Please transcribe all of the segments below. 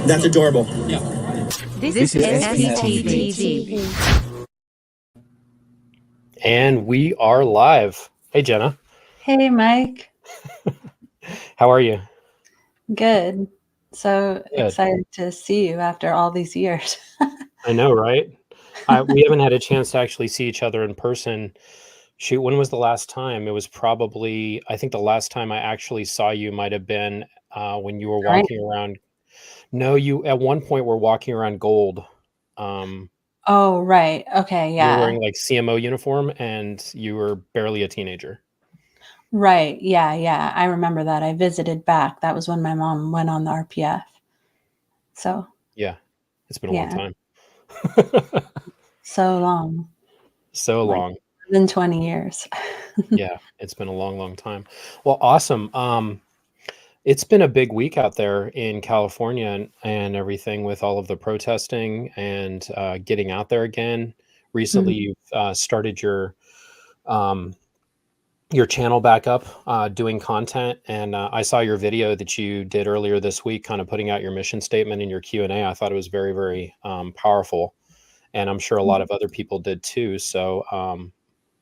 That's adorable. Yeah. This is SPTV. And we are live. Hey, Jenna. Hey, Mike. How are you? Good. So Good. excited to see you after all these years. I know, right? We haven't had a chance to actually see each other in person. Shoot, when was the last time? It was probably, I think the last time I actually saw you might have been when you were walking around. No, you at one point were walking around Gold. Oh, right. Okay, You were yeah. wearing like CMO uniform and you were barely a teenager. Right. Yeah. I remember that. I visited back. That was when my mom went on the RPF. So, Yeah, it's been a long time. So long. So Like, long. more than 20 years. Yeah, it's been a long, long time. Well, awesome. It's been a big week out there in California and everything with all of the protesting and getting out there again. Recently, you've started your channel back up, doing content, and I saw your video that you did earlier this week, kind of putting out your mission statement and your Q&A. I thought it was very, very powerful, and I'm sure a lot of other people did too. So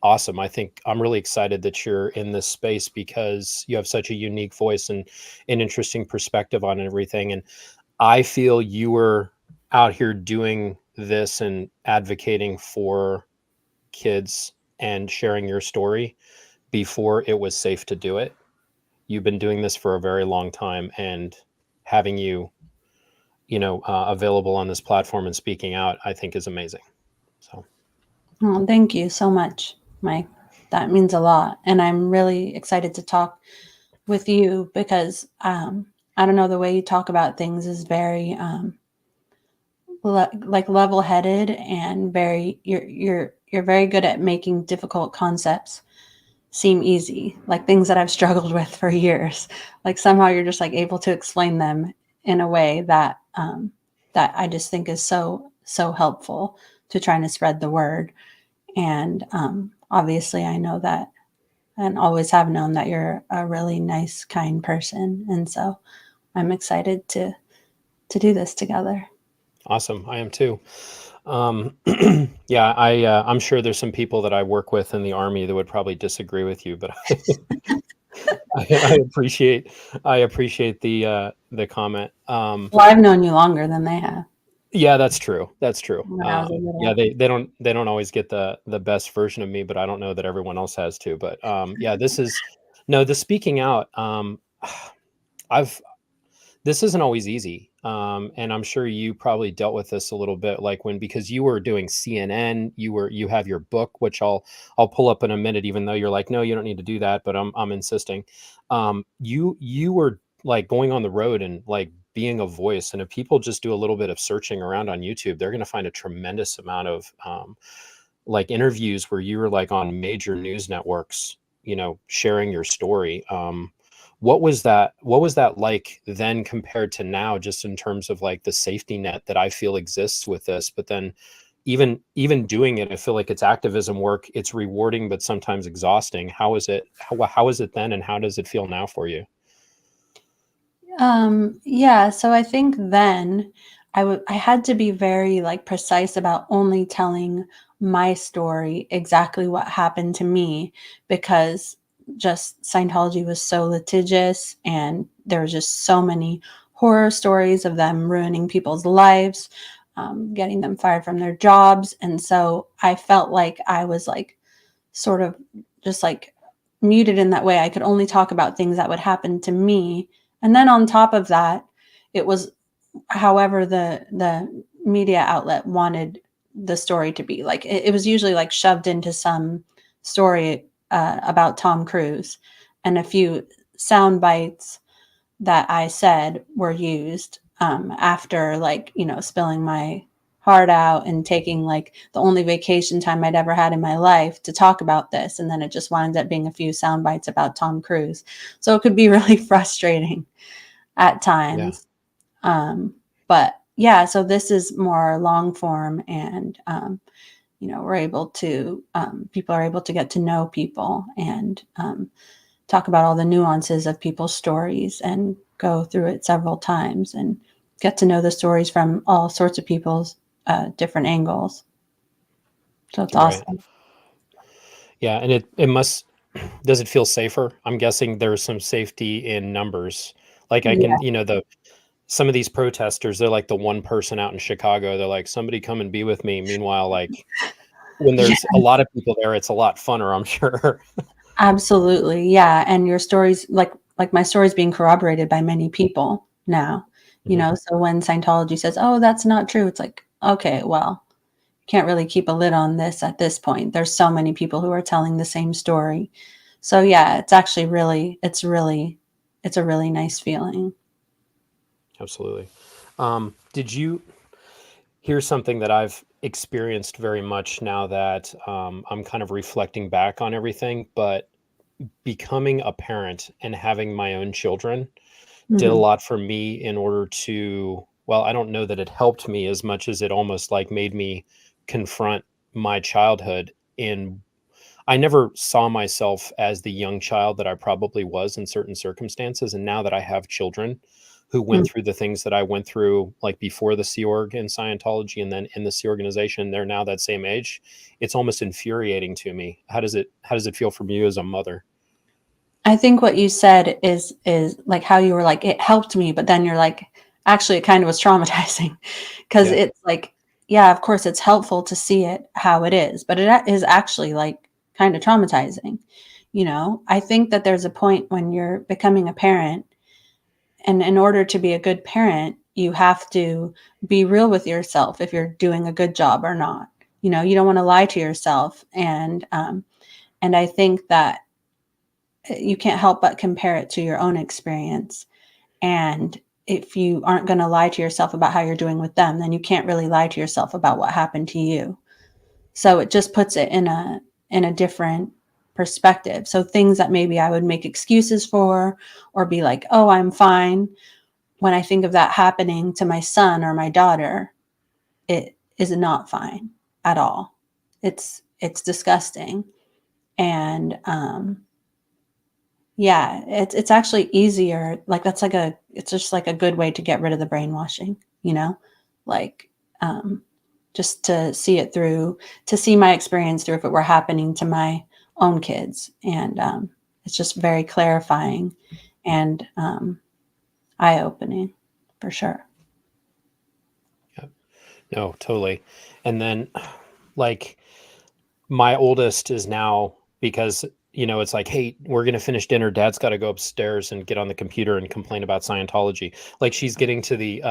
awesome. I think I'm really excited that you're in this space because you have such a unique voice and an interesting perspective on everything. And I feel you were out here doing this and advocating for kids and sharing your story before it was safe to do it. You've been doing this for a very long time, and having you, available on this platform and speaking out, I think is amazing. So, Oh, thank you so much, Mike. That means a lot. And I'm really excited to talk with you because I don't know, the way you talk about things is very like level-headed and very you're very good at making difficult concepts seem easy, like things that I've struggled with for years. Like somehow you're just like able to explain them in a way that that I just think is so helpful to trying to spread the word. And obviously I know that and always have known that you're a really nice, kind person. And so I'm excited to do this together. awesome. I am too. Yeah, I'm sure there's some people that I work with in the Army that would probably disagree with you, but I appreciate the comment. Well, I've known you longer than they have. Yeah, that's true. That's true. When I was a little. Yeah, they don't always get the best version of me, but I don't know that everyone else has to. But yeah, the speaking out. This isn't always easy, and I'm sure you probably dealt with this a little bit, like because you were doing CNN, you have your book, which I'll pull up in a minute, even though you're like, no, you don't need to do that, but I'm insisting. You were like going on the road and like being a voice, and if people just do a little bit of searching around on YouTube, they're going to find a tremendous amount of like interviews where you were like on major news networks, sharing your story. What was that like then compared to now, just in terms of like the safety net that I feel exists with this? But then even doing it, I feel like it's activism work. It's rewarding, but sometimes exhausting. How is it then, and how does it feel now for you? Yeah, so I think then I had to be very like precise about only telling my story, exactly what happened to me, because just Scientology was so litigious and there was just so many horror stories of them ruining people's lives, getting them fired from their jobs. And so I felt like I was like sort of just like muted in that way. I could only talk about things that would happen to me. And then on top of that, it was however the media outlet wanted the story to be. Like it was usually like shoved into some story about Tom Cruise, and a few sound bites that I said were used after like, spilling my heart out and taking like the only vacation time I'd ever had in my life to talk about this. And then it just wound up being a few sound bites about Tom Cruise. So it could be really frustrating at times. Yeah. But yeah, so this is more long form, and we're able to people are able to get to know people and talk about all the nuances of people's stories and go through it several times. And get to know the stories from all sorts of people's different angles. So it's Right. awesome. Yeah, and it must does it feel safer? I'm guessing there's some safety in numbers. Like I Yeah. can, some of these protesters, they're like the one person out in Chicago. They're like, somebody come and be with me. Meanwhile, like when Yeah, there's a lot of people there, it's a lot funner, I'm sure. absolutely. Yeah. And your stories, like my stories being corroborated by many people now, Mhm. so when Scientology says, oh, that's not true, it's like, okay, well, can't really keep a lid on this at this point. There's so many people who are telling the same story. So yeah, it's actually it's a really nice feeling. Absolutely. Did you hear something that I've experienced very much now that I'm kind of reflecting back on everything, but becoming a parent and having my own children did a Mhm. lot for me in order to, well, I don't know that it helped me as much as it almost like made me confront my childhood. In I never saw myself as the young child that I probably was in certain circumstances. And now that I have children who went Mm. through the things that I went through, like before the Sea Org and Scientology, and then in the Sea organization, they're now that same age. It's almost infuriating to me. How does it feel from you as a mother? I think what you said is like how you were like, it helped me, but then you're like, actually, it kind of was traumatizing because Yeah. it's like, yeah, of course, it's helpful to see it how it is, but is actually like kind of traumatizing. I think that there's a point when you're becoming a parent, and in order to be a good parent, you have to be real with yourself if you're doing a good job or not. You don't want to lie to yourself, and I think that you can't help but compare it to your own experience. And if you aren't going to lie to yourself about how you're doing with them, then you can't really lie to yourself about what happened to you. So it just puts it in a different perspective. So things that maybe I would make excuses for or be like, "Oh, I'm fine." When I think of that happening to my son or my daughter, it is not fine at all. It's disgusting. And yeah, it's actually easier. Like it's just like a good way to get rid of the brainwashing, like um, just to see it through, to see my experience through if it were happening to my own kids, and it's just very clarifying and eye opening, for sure. Yeah. No, totally. And then like my oldest is now, because it's like, hey, we're going to finish dinner, dad's got to go upstairs and get on the computer and complain about Scientology. Like she's getting to the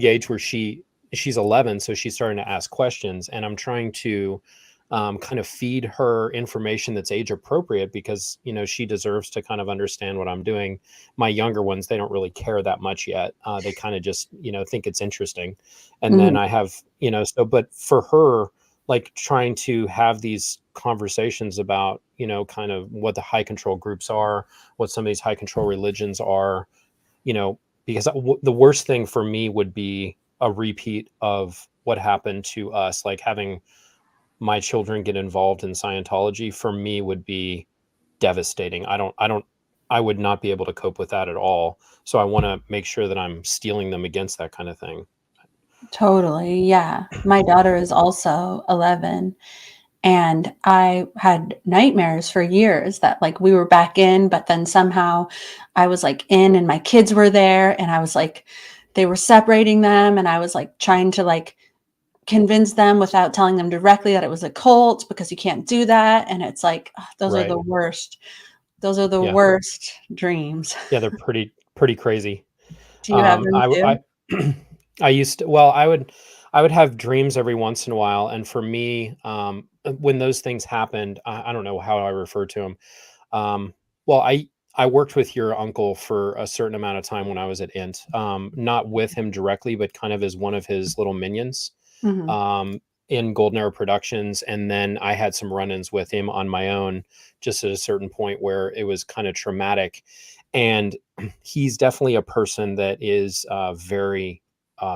age where she's 11, so she's starting to ask questions, and I'm trying to kind of feed her information that's age appropriate, because she deserves to kind of understand what I'm doing. My younger ones, they don't really care that much yet. They kind of just think it's interesting. And then Mhm. I have, but for her, like trying to have these conversations about kind of what the high control groups are, what some of these high control religions are, because the worst thing for me would be a repeat of what happened to us. Like having my children get involved in Scientology for me would be devastating. I would not be able to cope with that at all. So I want to make sure that I'm steeling them against that kind of thing. Totally. Yeah. My daughter is also 11, and I had nightmares for years that like we were back in, but then somehow I was like in and my kids were there, and I was like, they were separating them, and I was like trying to like convince them without telling them directly that it was a cult, because you can't do that. And it's like, ugh, those are Right. the worst. Those are the Yeah. worst dreams. Yeah. They're pretty crazy. Do you have them too? I used to, well, I would have dreams every once in a while. And for me, when those things happened, I don't know how I refer to them. Well, I worked with your uncle for a certain amount of time when I was at Int, not with him directly, but kind of as one of his little minions, Mhm. um, in Golden Era Productions. And then I had some run-ins with him on my own, just at a certain point where it was kind of traumatic. And he's definitely a person that is very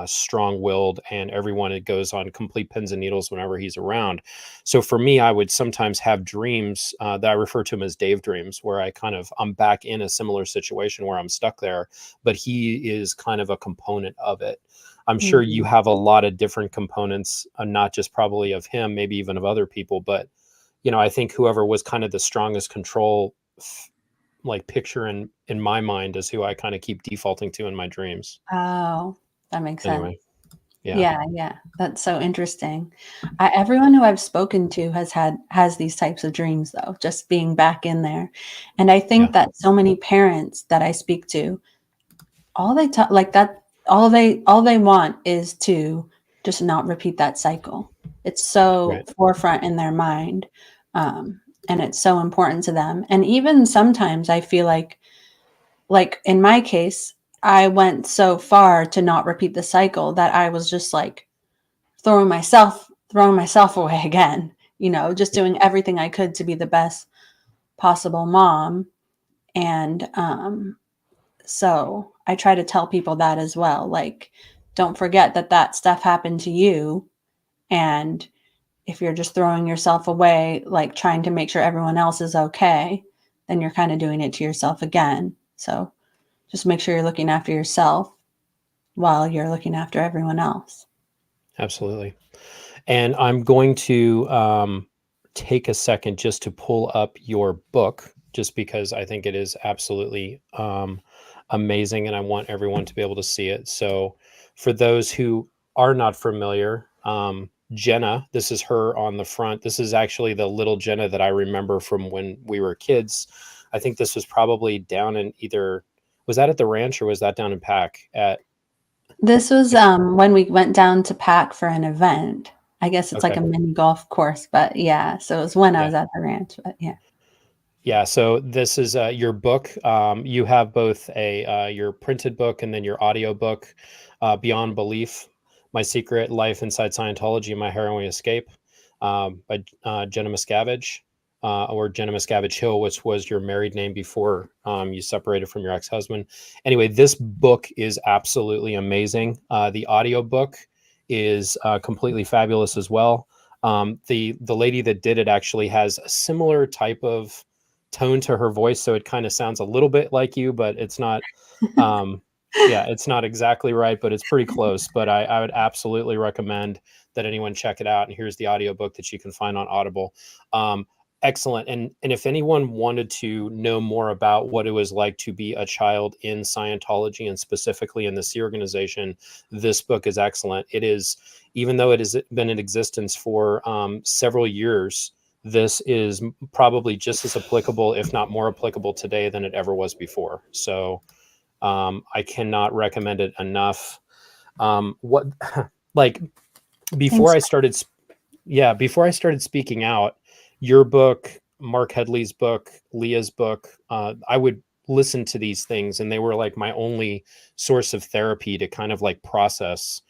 strong-willed, and everyone, it goes on complete pins and needles whenever he's around. So for me, I would sometimes have dreams that I refer to them as Dave dreams, where I'm back in a similar situation where I'm stuck there, but he is kind of a component of it. I'm sure you have a lot of different components, not just probably of him, maybe even of other people, but I think whoever was kind of the strongest control like picture in my mind is who I kind of keep defaulting to in my dreams. Oh, that makes sense. Anyway, yeah. Yeah. That's so interesting. Everyone who I've spoken to has these types of dreams, though, just being back in there. And I think that so many parents that I speak to, all they talk like that, all they want is to just not repeat that cycle. It's so Right. forefront in their mind, and it's so important to them. And even sometimes I feel like in my case, I went so far to not repeat the cycle that I was just like throwing myself away again, just doing everything I could to be the best possible mom. And so I try to tell people that as well. Like, don't forget that stuff happened to you. And if you're just throwing yourself away, like trying to make sure everyone else is okay, then you're kind of doing it to yourself again. So just make sure you're looking after yourself while you're looking after everyone else. Absolutely. And I'm going to take a second just to pull up your book, just because I think it is absolutely amazing, and I want everyone to be able to see it. So for those who are not familiar, Jenna, this is her on the front. This is actually the little Jenna that I remember from when we were kids. I think this was probably down in was that at the ranch or was that down in Pack at? This was when we went down to Pack for an event. I guess it's like Okay. a mini golf course, but yeah. So it was when I Yeah. was at the ranch, but yeah. Yeah, so this is your book. You have both your printed book and then your audio book, Beyond Belief: My Secret Life Inside Scientology and My Harrowing Escape, by Jenna Miscavige, or Jenna Miscavige Hill, which was your married name before you separated from your ex-husband. Anyway, this book is absolutely amazing. The audio book is completely fabulous as well. The lady that did it actually has a similar type of tone to her voice, so it kind of sounds a little bit like you, but it's not it's not exactly right, but it's pretty close. But I would absolutely recommend that anyone check it out, and here's the audiobook that you can find on Audible. Excellent. And if anyone wanted to know more about what it was like to be a child in Scientology, and specifically in the Sea organization, this book is excellent. It is, even though it has been in existence for several years, this is probably just as applicable, if not more applicable today than it ever was before. So I cannot recommend it enough. What like before Thanks. before I started speaking out, your book, Mark Headley's book, Leah's book, I would listen to these things, and they were like my only source of therapy to kind of like process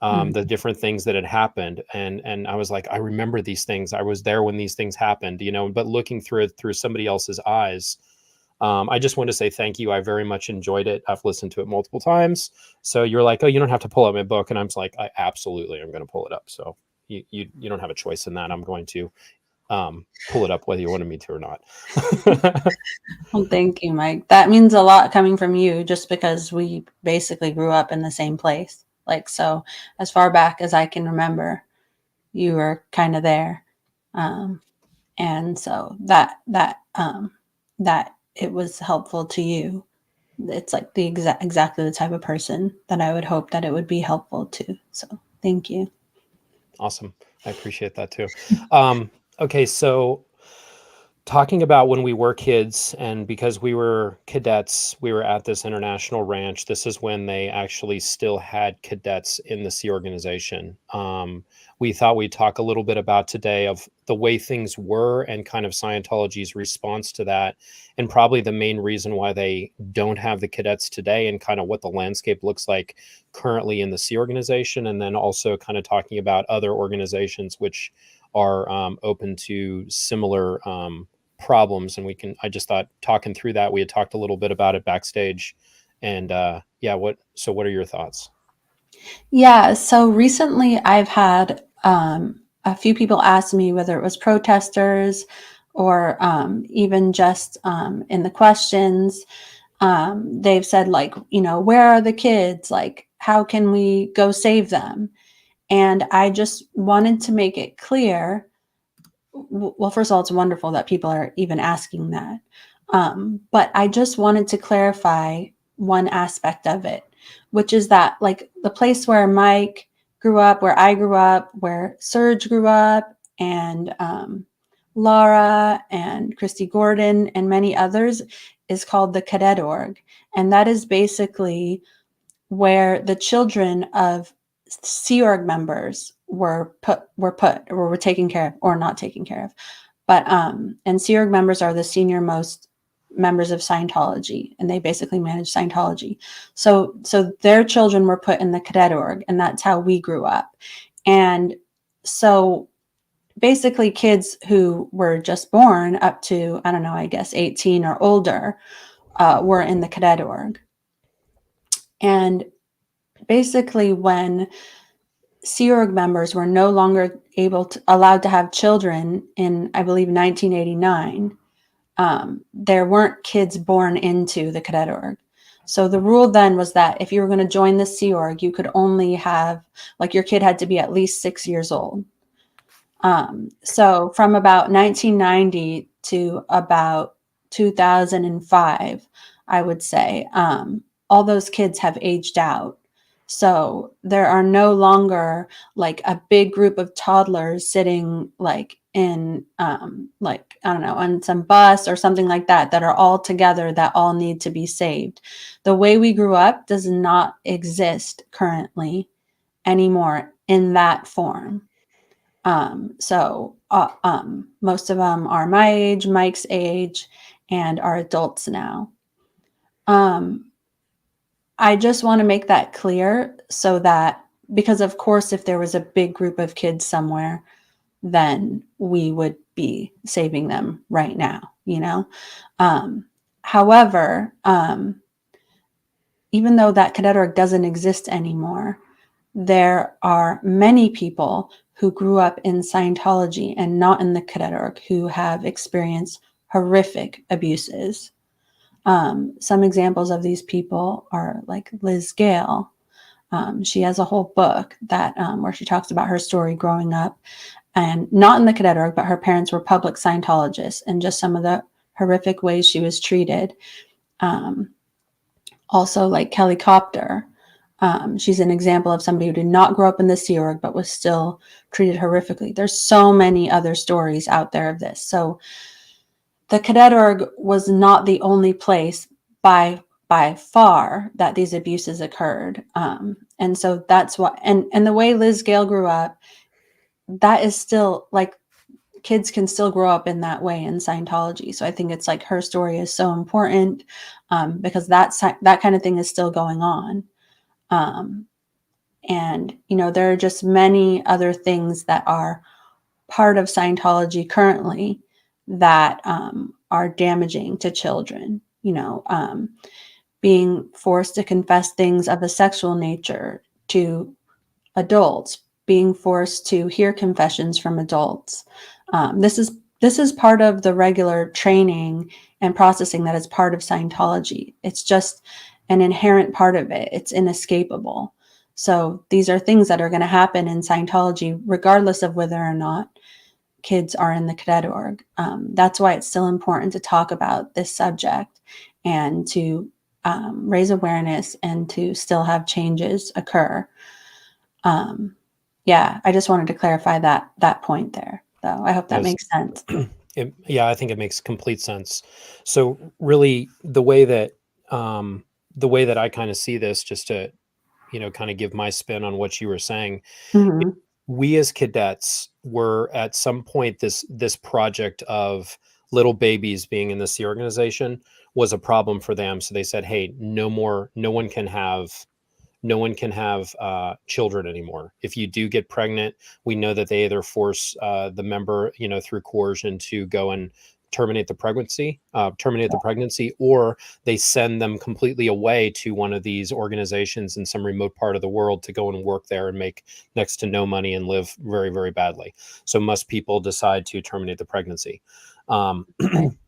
the different things that had happened. And I was like, I remember these things. I was there when these things happened, but looking through it through somebody else's eyes. I just want to say thank you. I very much enjoyed it. I've listened to it multiple times. So you're like, oh, you don't have to pull up my book. And I'm like, I absolutely am going to pull it up. So you don't have a choice in that. I'm going to pull it up whether you wanted me to or not. Well, thank you, Mike. That means a lot coming from you, just because we basically grew up in the same place. Like, so as far back as I can remember, you were kind of there. And so that it was helpful to you. It's like the exactly the type of person that I would hope that it would be helpful to. So thank you. Awesome. I appreciate that too. Okay. So talking about when we were kids, and because we were cadets, we were at this international ranch. This is when they actually still had cadets in the Sea organization. We thought we'd talk a little bit about today of the way things were and kind of Scientology's response to that, and probably the main reason why they don't have the cadets today, and kind of what the landscape looks like currently in the Sea organization. And then also kind of talking about other organizations which are open to similar problems. And I just thought, talking through that, we had talked a little bit about it backstage, and what are your thoughts? Yeah, so recently I've had a few people ask me, whether it was protesters or even just in the questions, they've said, like, where are the kids? Like, how can we go save them? And I just wanted to make it clear. Well, first of all, it's wonderful that people are even asking that. But I just wanted to clarify one aspect of it, which is that, like, the place where Mike grew up, where I grew up, where Serge grew up, and Laura and Christy Gordon and many others, is called the Cadet Org. And that is basically where the children of Sea Org members were taken care of, or not taken care of. But and Sea Org members are the senior most members of Scientology, and they basically manage Scientology. So their children were put in the Cadet Org, and that's how we grew up. And so basically kids who were just born up to, I don't know, I guess 18 or older, were in the Cadet Org. And basically when Sea Org members were no longer allowed to have children in, I believe, 1989, there weren't kids born into the Cadet Org. So the rule then was that if you were going to join the Sea Org, you could only have, like, your kid had to be at least 6 years old. So from about 1990 to about 2005, I would say, all those kids have aged out. So there are no longer like a big group of toddlers sitting like in, like, I don't know, on some bus or something like that, that are all together, that all need to be saved. The way we grew up does not exist currently anymore in that form. Most of them are my age, Mike's age, and are adults now. I just want to make that clear so that, because of course, if there was a big group of kids somewhere, then we would be saving them right now, you know? However, even though that Cadet Org doesn't exist anymore, there are many people who grew up in Scientology and not in the Cadet Org who have experienced horrific abuses. Some examples of these people are like Liz Gale. She has a whole book that where she talks about her story growing up, and not in the Cadet Org, but her parents were public Scientologists, and just some of the horrific ways she was treated. Also, like Kelly Copter. She's an example of somebody who did not grow up in the Sea Org, but was still treated horrifically. There's so many other stories out there of this. So the Cadet Org was not the only place by far that these abuses occurred. And so that's why, and the way Liz Gale grew up, that is still like, kids can still grow up in that way in Scientology. So I think it's like her story is so important, because that kind of thing is still going on. And, there are just many other things that are part of Scientology currently that are damaging to children, being forced to confess things of a sexual nature to adults, being forced to hear confessions from adults. This is part of the regular training and processing that is part of Scientology. It's just an inherent part of it. It's inescapable. So these are things that are going to happen in Scientology, regardless of whether or not kids are in the Cadet Org. That's why it's still important to talk about this subject and to raise awareness and to still have changes occur. Yeah, I just wanted to clarify that point there. So I hope that makes sense. Yeah, I think it makes complete sense. So really, the way that I kind of see this, just to kind of give my spin on what you were saying, Mm-hmm. we as cadets were at some point, this project of little babies being in the Sea organization was a problem for them. So they said, hey, no one can have children anymore. If you do get pregnant, we know that they either force the member, through coercion, to go and terminate the pregnancy, or they send them completely away to one of these organizations in some remote part of the world to go and work there and make next to no money and live very, very badly. So most people decide to terminate the pregnancy. Right.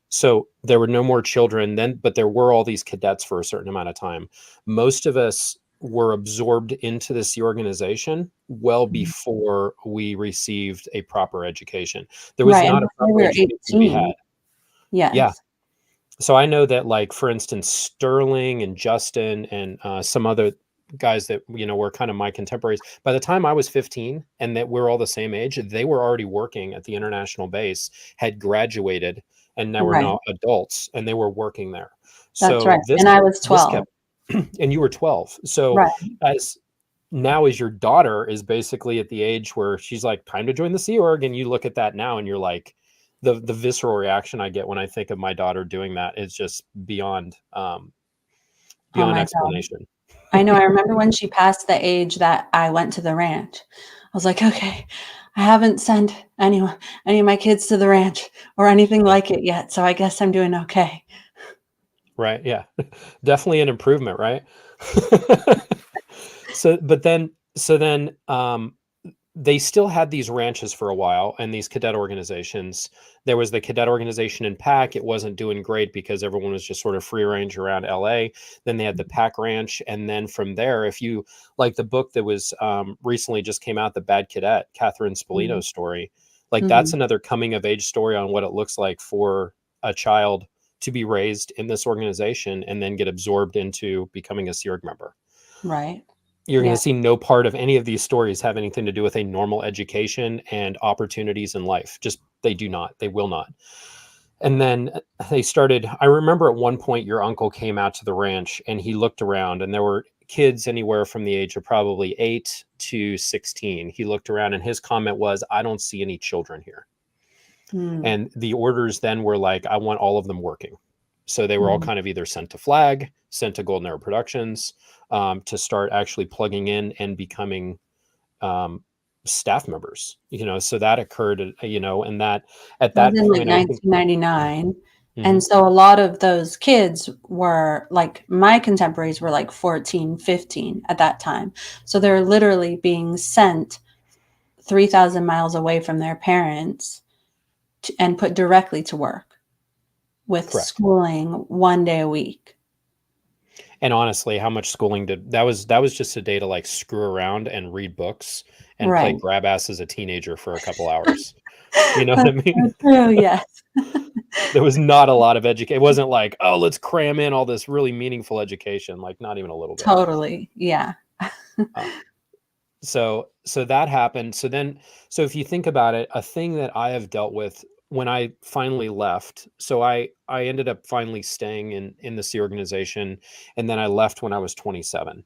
So there were no more children then, but there were all these cadets for a certain amount of time. Most of us were absorbed into this organization well before we received a proper education. There was Right. And not a before proper we were education to be had. 18. Yeah. Yes. So I know that, like, for instance, Sterling and Justin and some other guys that, were kind of my contemporaries, by the time I was 15 and that we're all the same age, they were already working at the international base, had graduated, and now we're Right. now adults, and they were working there. That's So right. And I was this 12. kept, and you were 12. So Right. as your daughter is basically at the age where she's like, time to join the Sea Org. And you look at that now and you're like, the visceral reaction I get when I think of my daughter doing that is just beyond Oh my God. explanation. I know. I remember when she passed the age that I went to the ranch. I was like, okay, I haven't sent any of my kids to the ranch or anything like it yet, so I guess I'm doing okay. Right. Yeah. Definitely an improvement, right? So then they still had these ranches for a while and these cadet organizations. There was the cadet organization in PAC. It wasn't doing great because everyone was just sort of free range around LA. Then they had the PAC ranch. And then from there, if you like the book that was recently just came out, The Bad Cadet, Catherine Spolino's story, like that's another coming of age story on what it looks like for a child to be raised in this organization and then get absorbed into becoming a Sea Org member. Right. You're going Yeah. to see no part of any of these stories have anything to do with a normal education and opportunities in life. Just, they do not, they will not. And then they started, I remember at one point your uncle came out to the ranch and he looked around and there were kids anywhere from the age of probably 8 to 16. He looked around and his comment was, I don't see any children here. And the orders then were like, I want all of them working. So they were all kind of either sent to Flag, sent to Golden Arrow Productions, to start actually plugging in and becoming staff members. So that occurred, and that at That was that in like point, I think. 1999. Mhm. And so a lot of those kids were like, my contemporaries were like 14, 15 at that time. So they're literally being sent 3,000 miles away from their parents and put directly to work with Correct. schooling 1 day a week. And honestly, how much schooling that was just a day to like screw around and read books and play Right. grab ass as a teenager for a couple hours. You know what I mean? True, yes. There was not a lot of education. It wasn't like, oh, let's cram in all this really meaningful education. Like, not even a little bit. Totally. Yeah. So that happened. So if you think about it, a thing that I have dealt with when I finally left, so I ended up finally staying in the Sea organization, and then I left when I was 27.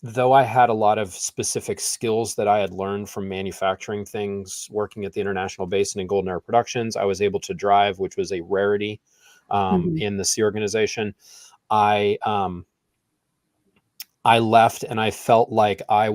Though I had a lot of specific skills that I had learned from manufacturing things, working at the International Basin and Golden Arrow Productions, I was able to drive, which was a rarity in the Sea organization. I left and I felt like I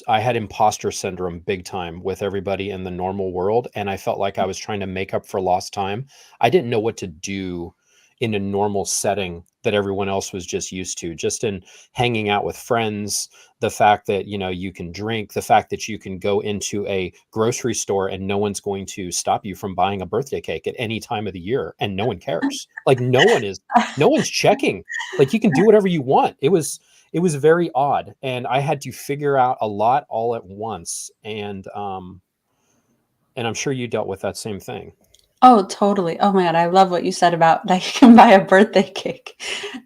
had imposter syndrome big time with everybody in the normal world. And I felt like I was trying to make up for lost time. I didn't know what to do in a normal setting that everyone else was just used to, just in hanging out with friends, the fact that, you can drink, the fact that you can go into a grocery store and no one's going to stop you from buying a birthday cake at any time of the year. And no one cares. Like no one's checking. Like you can do whatever you want. It was very odd, and I had to figure out a lot all at once. And I'm sure you dealt with that same thing. Oh, totally. Oh my God. I love what you said about that you can buy a birthday cake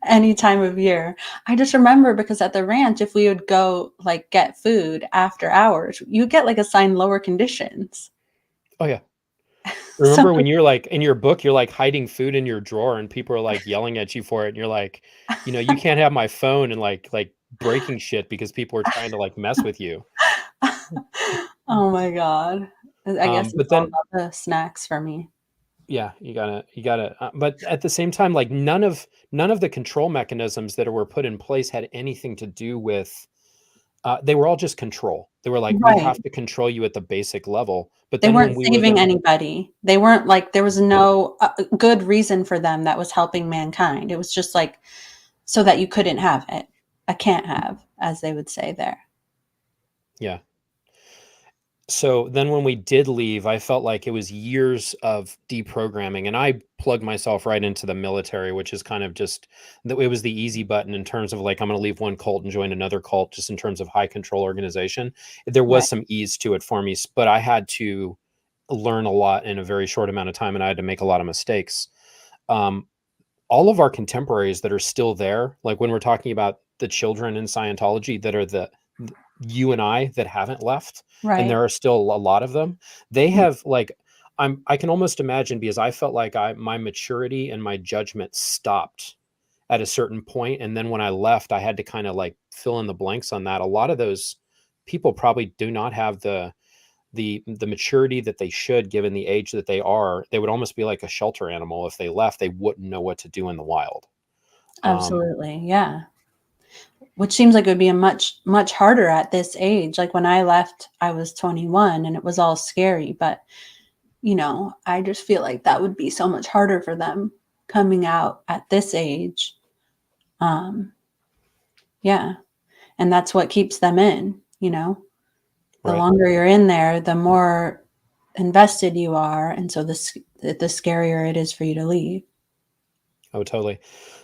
any time of year. I just remember because at the ranch, if we would go like get food after hours, you get like assigned lower conditions. Oh yeah. So Remember when you're like in your book, you're like hiding food in your drawer and people are like yelling at you for it. And you're like, you can't have my phone, and like breaking shit because people are trying to like mess with you. oh my God. I guess But it's all then, about the snacks for me. yeah, you gotta, but at the same time, like none of the control mechanisms that were put in place had anything to do with They were all just control. They were like, we Right. have to control you at the basic level. But They then when weren't we were saving gonna, anybody. They weren't like, there was no good reason for them that was helping mankind. It was just like so that you couldn't have it. I can't have, as they would say there. yeah. So then when we did leave, I felt like it was years of deprogramming, and I plugged myself right into the military, which is kind of just that it was the easy button in terms of like, I'm going to leave one cult and join another cult, just in terms of high control organization. There Right. was some ease to it for me, but I had to learn a lot in a very short amount of time, and I had to make a lot of mistakes. Um, all of our contemporaries that are still there, like when we're talking about the children in Scientology that are you and I that haven't left, and Right. there are still a lot of them, they have like, I can almost imagine, because I felt like my maturity and my judgment stopped at a certain point, and then when I left, I had to kind of like fill in the blanks on that. A lot of those people probably do not have the maturity that they should, given the age that they are. They would almost be like a shelter animal. If they left, they wouldn't know what to do in the wild. Absolutely. Yeah. Which seems like it would be a much harder at this age. Like when I left, I was 21 and it was all scary, but I just feel like that would be so much harder for them coming out at this age. Yeah. And that's what keeps them in. The Right. longer you're in there, the more invested you are, and so the scarier it is for you to leave. Oh, totally.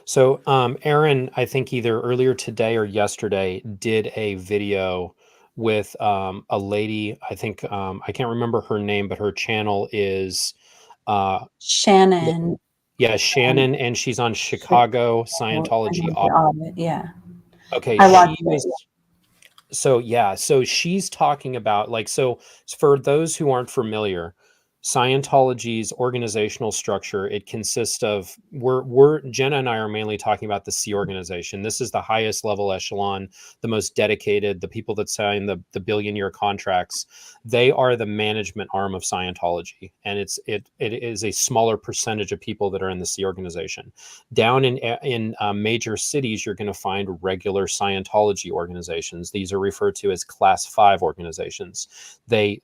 So, Aaron, I think either earlier today or yesterday did a video with a lady. I think I can't remember her name, but her channel is uh, Shannon, yeah, um, Shannon, and she's on Chicago Chicago Scientology. Financial Audit. Yeah, Okay, I watched she it. was. So yeah, so she's talking about like, so for those who aren't familiar, Scientology's organizational structure, it consists of, we're Jenna and I are mainly talking about the C organization. This is the highest level echelon, the most dedicated, the people that sign the billion-year contracts. They are the management arm of Scientology, and it is a smaller percentage of people that are in the C organization. Down in major cities, you're going to find regular Scientology organizations. These are referred to as Class 5 organizations. They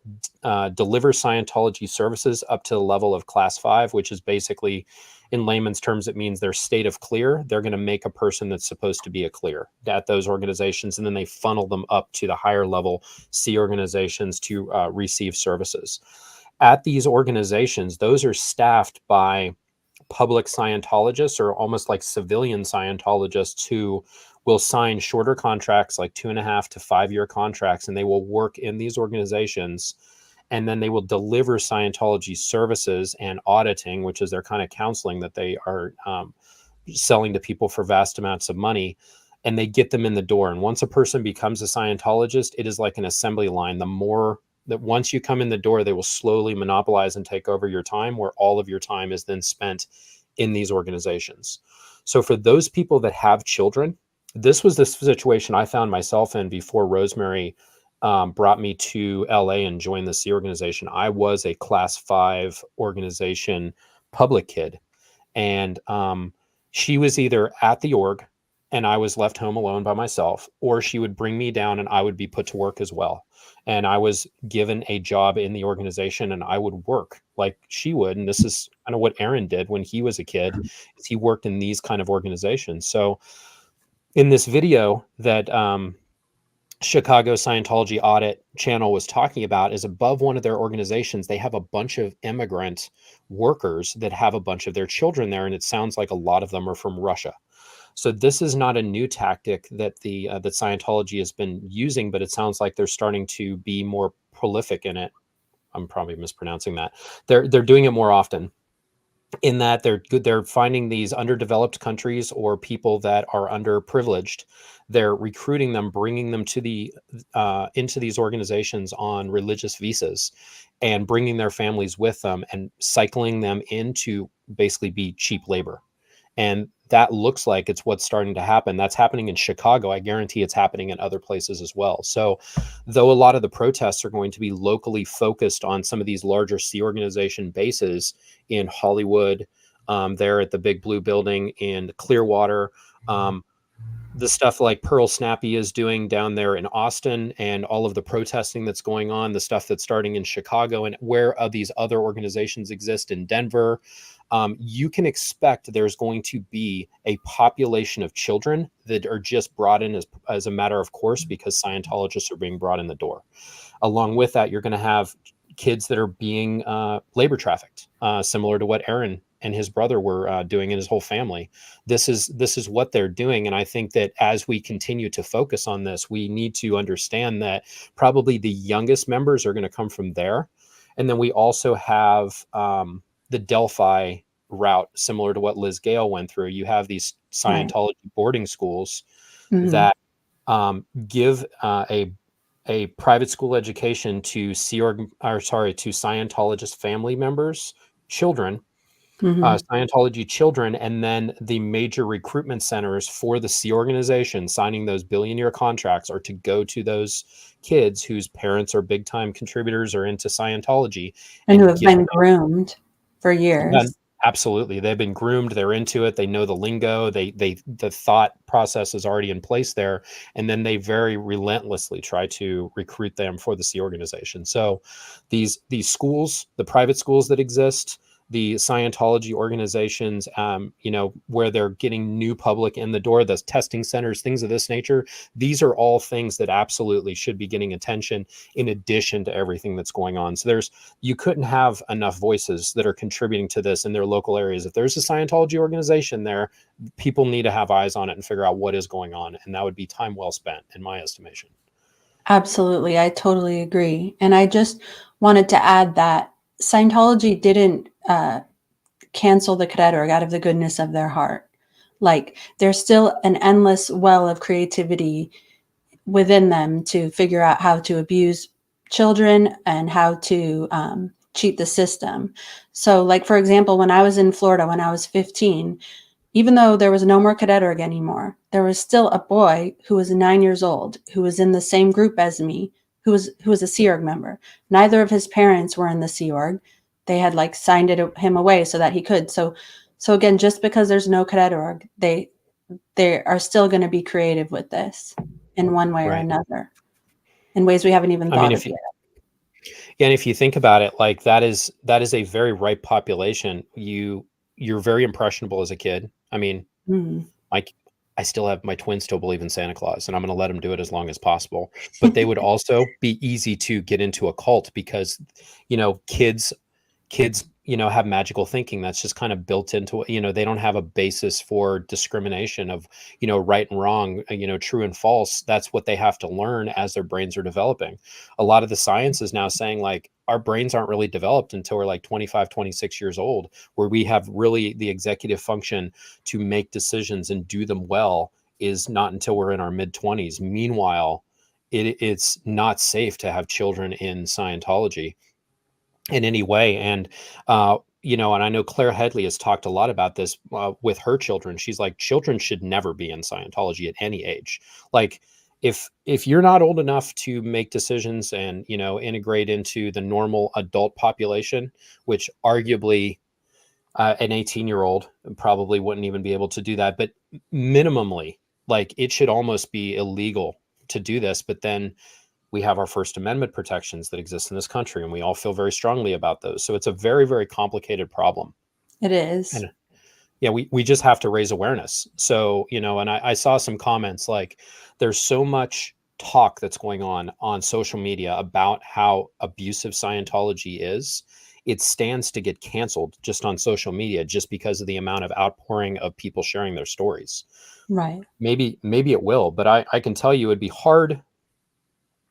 deliver Scientology services up to the level of Class 5, which is basically, in layman's terms, it means they're state of clear. They're going to make a person that's supposed to be a clear at those organizations, and then they funnel them up to the higher level C organizations to receive services. At these organizations, those are staffed by public Scientologists, or almost like civilian Scientologists, who will sign shorter contracts, like 2.5 to 5 year contracts, and they will work in these organizations. And then they will deliver Scientology services and auditing, which is their kind of counseling that they are selling to people for vast amounts of money. And they get them in the door. And once a person becomes a Scientologist, it is like an assembly line. The more that once you come in the door, they will slowly monopolize and take over your time, where all of your time is then spent in these organizations. So for those people that have children, this was the situation I found myself in before Rosemary brought me to LA and joined the C organization. I was a Class 5 organization public kid, and she was either at the org and I was left home alone by myself, or she would bring me down and I would be put to work as well. And I was given a job in the organization, and I would work like she would. And this is kind of what Aaron did when he was a kid, is he worked in these kind of organizations. So in this video that Chicago Scientology Audit channel was talking about, is above one of their organizations, they have a bunch of immigrant workers that have a bunch of their children there, and it sounds like a lot of them are from Russia. So this is not a new tactic that that Scientology has been using, but it sounds like they're starting to be more prolific in it. I'm probably mispronouncing that. They're doing it more often, in that they're finding these underdeveloped countries or people that are underprivileged. They're recruiting them, bringing them to into these organizations on religious visas, and bringing their families with them and cycling them in to basically be cheap labor. And that looks like it's what's starting to happen. That's happening in Chicago. I guarantee it's happening in other places as well. So though a lot of the protests are going to be locally focused on some of these larger C organization bases in Hollywood, there at the Big Blue building in Clearwater, the stuff like Pearl Snappy is doing down there in Austin, and all of the protesting that's going on, the stuff that's starting in Chicago, and where these other organizations exist in Denver, you can expect there's going to be a population of children that are just brought in as a matter of course because Scientologists are being brought in the door. Along with that, you're going to have kids that are being labor trafficked, similar to what Aaron and his brother were doing, and his whole family. This is what they're doing, and I think that as we continue to focus on this, we need to understand that probably the youngest members are going to come from there, and then we also have the Delphi route, similar to what Liz Gale went through. You have these Scientology boarding schools that give a private school education to to Scientologist family members, children, Scientology children, and then the major recruitment centers for the Sea Organization signing those billion-year contracts are to go to those kids whose parents are big-time contributors or into Scientology, and who have been groomed for years. And absolutely, they've been groomed. They're into it. They know the lingo. The thought process is already in place there, and then they very relentlessly try to recruit them for the Sea Organization. So, these schools, the private schools that exist, the Scientology organizations, where they're getting new public in the door, the testing centers, things of this nature. These are all things that absolutely should be getting attention in addition to everything that's going on. So you couldn't have enough voices that are contributing to this in their local areas. If there's a Scientology organization there, people need to have eyes on it and figure out what is going on. And that would be time well spent, in my estimation. Absolutely. I totally agree. And I just wanted to add that Scientology didn't cancel the Cadet Org out of the goodness of their heart. Like, there's still an endless well of creativity within them to figure out how to abuse children and how to cheat the system. So, like, for example, when I was in Florida, when I was 15, even though there was no more Cadet Org anymore, there was still a boy who was 9 years old, who was in the same group as me, who was a Sea Org member. Neither of his parents were in the Sea Org. They had signed him away so that he could. So again, just because there's no Cadet Org, they are still going to be creative with this in one way or another, in ways we haven't even thought of yet. Yeah, and if you think about it, like that is a very ripe population. You're very impressionable as a kid. I mean, I still have my twins still believe in Santa Claus, and I'm going to let them do it as long as possible. But they would also be easy to get into a cult because, kids, have magical thinking that's just kind of built into, they don't have a basis for discrimination of, right and wrong, true and false. That's what they have to learn as their brains are developing. A lot of the science is now saying like our brains aren't really developed until we're like 25, 26 years old, where we have really the executive function to make decisions and do them well is not until we're in our mid-20s. Meanwhile, it's not safe to have children in Scientology in any way. And, and I know Claire Headley has talked a lot about this with her children. She's like, children should never be in Scientology at any age. Like if you're not old enough to make decisions and, integrate into the normal adult population, which arguably an 18-year-old probably wouldn't even be able to do that, but minimally, like it should almost be illegal to do this. But then we have our First Amendment protections that exist in this country, and we all feel very strongly about those. So it's a very, very complicated problem. It is. And yeah, we just have to raise awareness. So, and I saw some comments like there's so much talk that's going on social media about how abusive Scientology is. It stands to get canceled just on social media just because of the amount of outpouring of people sharing their stories. Right. Maybe it will, but I can tell you it'd be hard.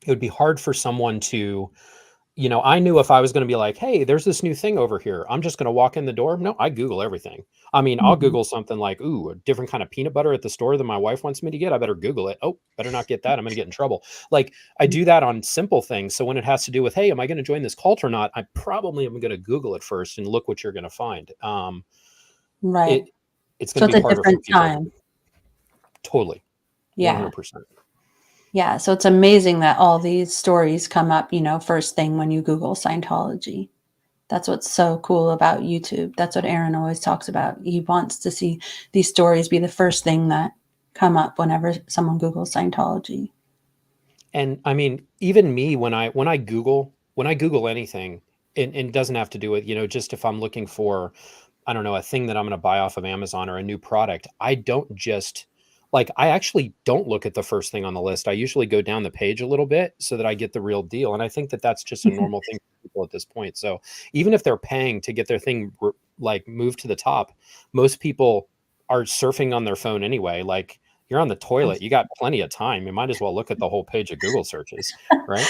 It would be hard for someone to, I knew if I was going to be like, hey, there's this new thing over here, I'm just going to walk in the door. No, I Google everything. I mean, I'll Google something like, ooh, a different kind of peanut butter at the store than my wife wants me to get. I better Google it. Oh, better not get that. I'm going to get in trouble. Like I do that on simple things. So when it has to do with, hey, am I going to join this cult or not? I probably am going to Google it first and look what you're going to find. Right. It's going to be harder for people. Time. Totally. Yeah. 100%. Yeah, so it's amazing that all these stories come up, first thing when you Google Scientology. That's what's so cool about YouTube. That's what Aaron always talks about. He wants to see these stories be the first thing that come up whenever someone Googles Scientology. And I mean, even me, when I Google anything, and it doesn't have to do with, just if I'm looking for, I don't know, a thing that I'm going to buy off of Amazon or a new product, I don't just I actually don't look at the first thing on the list. I usually go down the page a little bit so that I get the real deal. And I think that that's just a normal thing for people at this point. So even if they're paying to get their thing moved to the top, most people are surfing on their phone anyway. Like, you're on the toilet, you got plenty of time. You might as well look at the whole page of Google searches, right?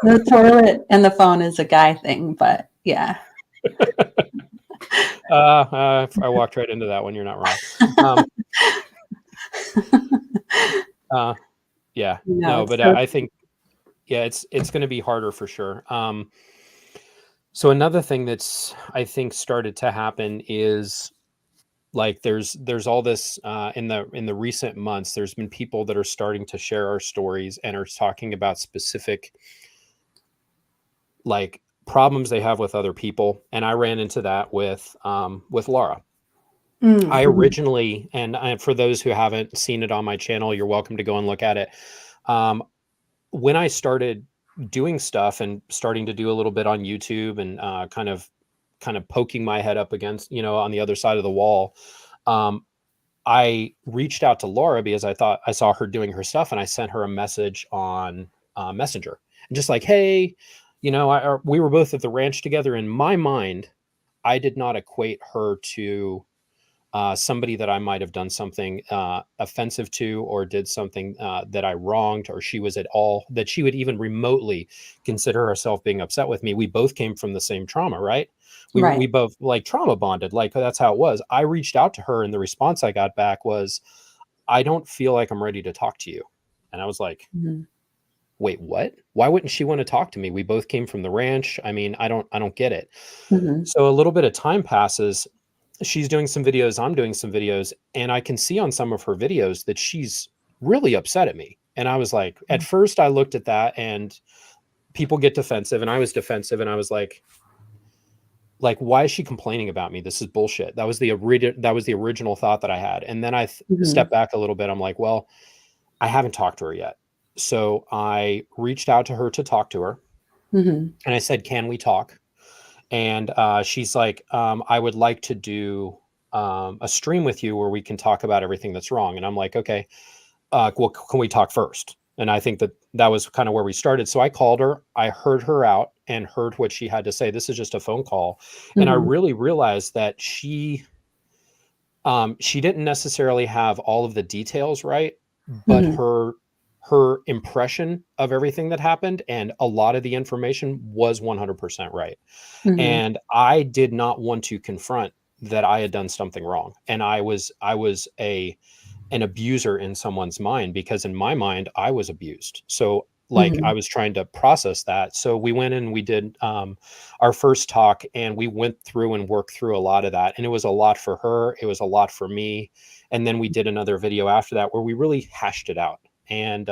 The toilet and the phone is a guy thing, but yeah. I walked right into that one. You're not wrong. Yeah, no, but I think, yeah, it's going to be harder for sure. So another thing that's, I think, started to happen is there's all this in the recent months. There's been people that are starting to share our stories and are talking about specific problems they have with other people, and I ran into that with Laura. Mm-hmm. I originally, and for those who haven't seen it on my channel, you're welcome to go and look at it. When I started doing stuff and starting to do a little bit on YouTube and kind of poking my head up against, on the other side of the wall, I reached out to Laura because I thought I saw her doing her stuff, and I sent her a message on Messenger, and just like, hey, we were both at the ranch together. In my mind, I did not equate her to somebody that I might have done something offensive to, or did something that I wronged, or she was at all, that she would even remotely consider herself being upset with me. We both came from the same trauma, right? We both trauma bonded. That's how it was. I reached out to her, and the response I got back was, I don't feel like I'm ready to talk to you. And I was like, wait, what? Why wouldn't she want to talk to me? We both came from the ranch. I mean, I don't get it. So a little bit of time passes. She's doing some videos, I'm doing some videos, and I can see on some of her videos that she's really upset at me. And I was like, at first I looked at that, and people get defensive, and I was defensive, and I was like, why is she complaining about me? This is bullshit. That was the original thought that I had. And then I stepped back a little bit. I'm like, well, I haven't talked to her yet. So I reached out to her to talk to her. And I said, can we talk? And she's like, I would like to do a stream with you where we can talk about everything that's wrong. And I'm like, okay, well, can we talk first? And I think that was kind of where we started. So I called her, I heard her out and heard what she had to say. This is just a phone call. And I really realized that she didn't necessarily have all of the details right, but her impression of everything that happened and a lot of the information was 100% right. And I did not want to confront that I had done something wrong. And I was an abuser in someone's mind, because in my mind, I was abused. So I was trying to process that. So we went in and we did our first talk, and we went through and worked through a lot of that. And it was a lot for her. It was a lot for me. And then we did another video after that where we really hashed it out. And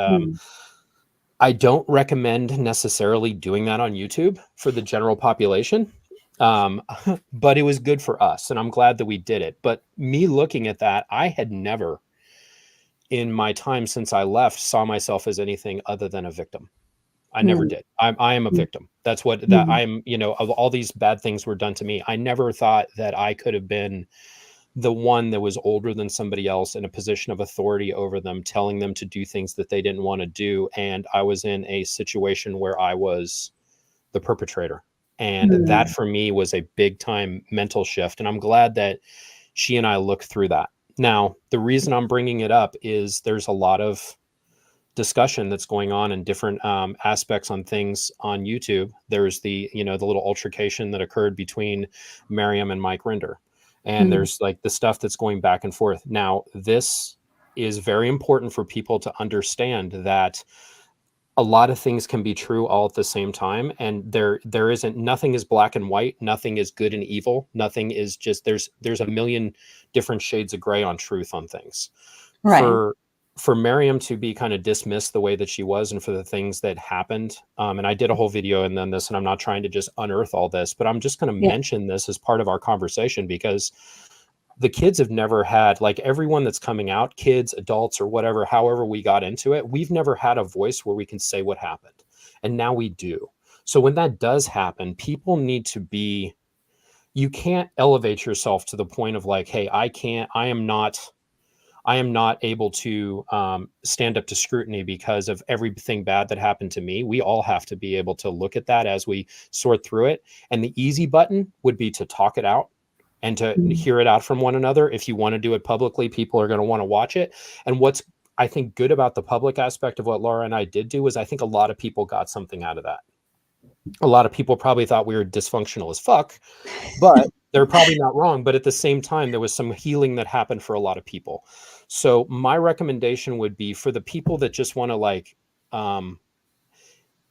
I don't recommend necessarily doing that on YouTube for the general population. But it was good for us, and I'm glad that we did it. But me looking at that, I had never in my time since I left saw myself as anything other than a victim. I never did. I am a victim. That's what that I'm, of all these bad things were done to me. I never thought that I could have been the one that was older than somebody else in a position of authority over them, telling them to do things that they didn't want to do. And I was in a situation where I was the perpetrator. And that for me was a big time mental shift. And I'm glad that she and I looked through that. Now, the reason I'm bringing it up is there's a lot of discussion that's going on in different aspects on things on YouTube. There's the little altercation that occurred between Mirriam and Mike Rinder. And there's the stuff that's going back and forth. Now, this is very important for people to understand that a lot of things can be true all at the same time. And there isn't, nothing is black and white. Nothing is good and evil. Nothing is just, there's a million different shades of gray on truth on things. Right. For Mirriam to be kind of dismissed the way that she was, and for the things that happened. And I did a whole video and then this, and I'm not trying to just unearth all this, but I'm just going to mention this as part of our conversation, because the kids have never had, like everyone that's coming out, kids, adults, or whatever, however we got into it, we've never had a voice where we can say what happened. And now we do. So when that does happen, people need to be, you can't elevate yourself to the point of like, hey, I am not able to stand up to scrutiny because of everything bad that happened to me. We all have to be able to look at that as we sort through it. And the easy button would be to talk it out and to hear it out from one another. If you want to do it publicly, people are going to want to watch it. And what's, I think, good about the public aspect of what Laura and I did do is I think a lot of people got something out of that. A lot of people probably thought we were dysfunctional as fuck, but they're probably not wrong. But at the same time, there was some healing that happened for a lot of people. So my recommendation would be for the people that just want to like,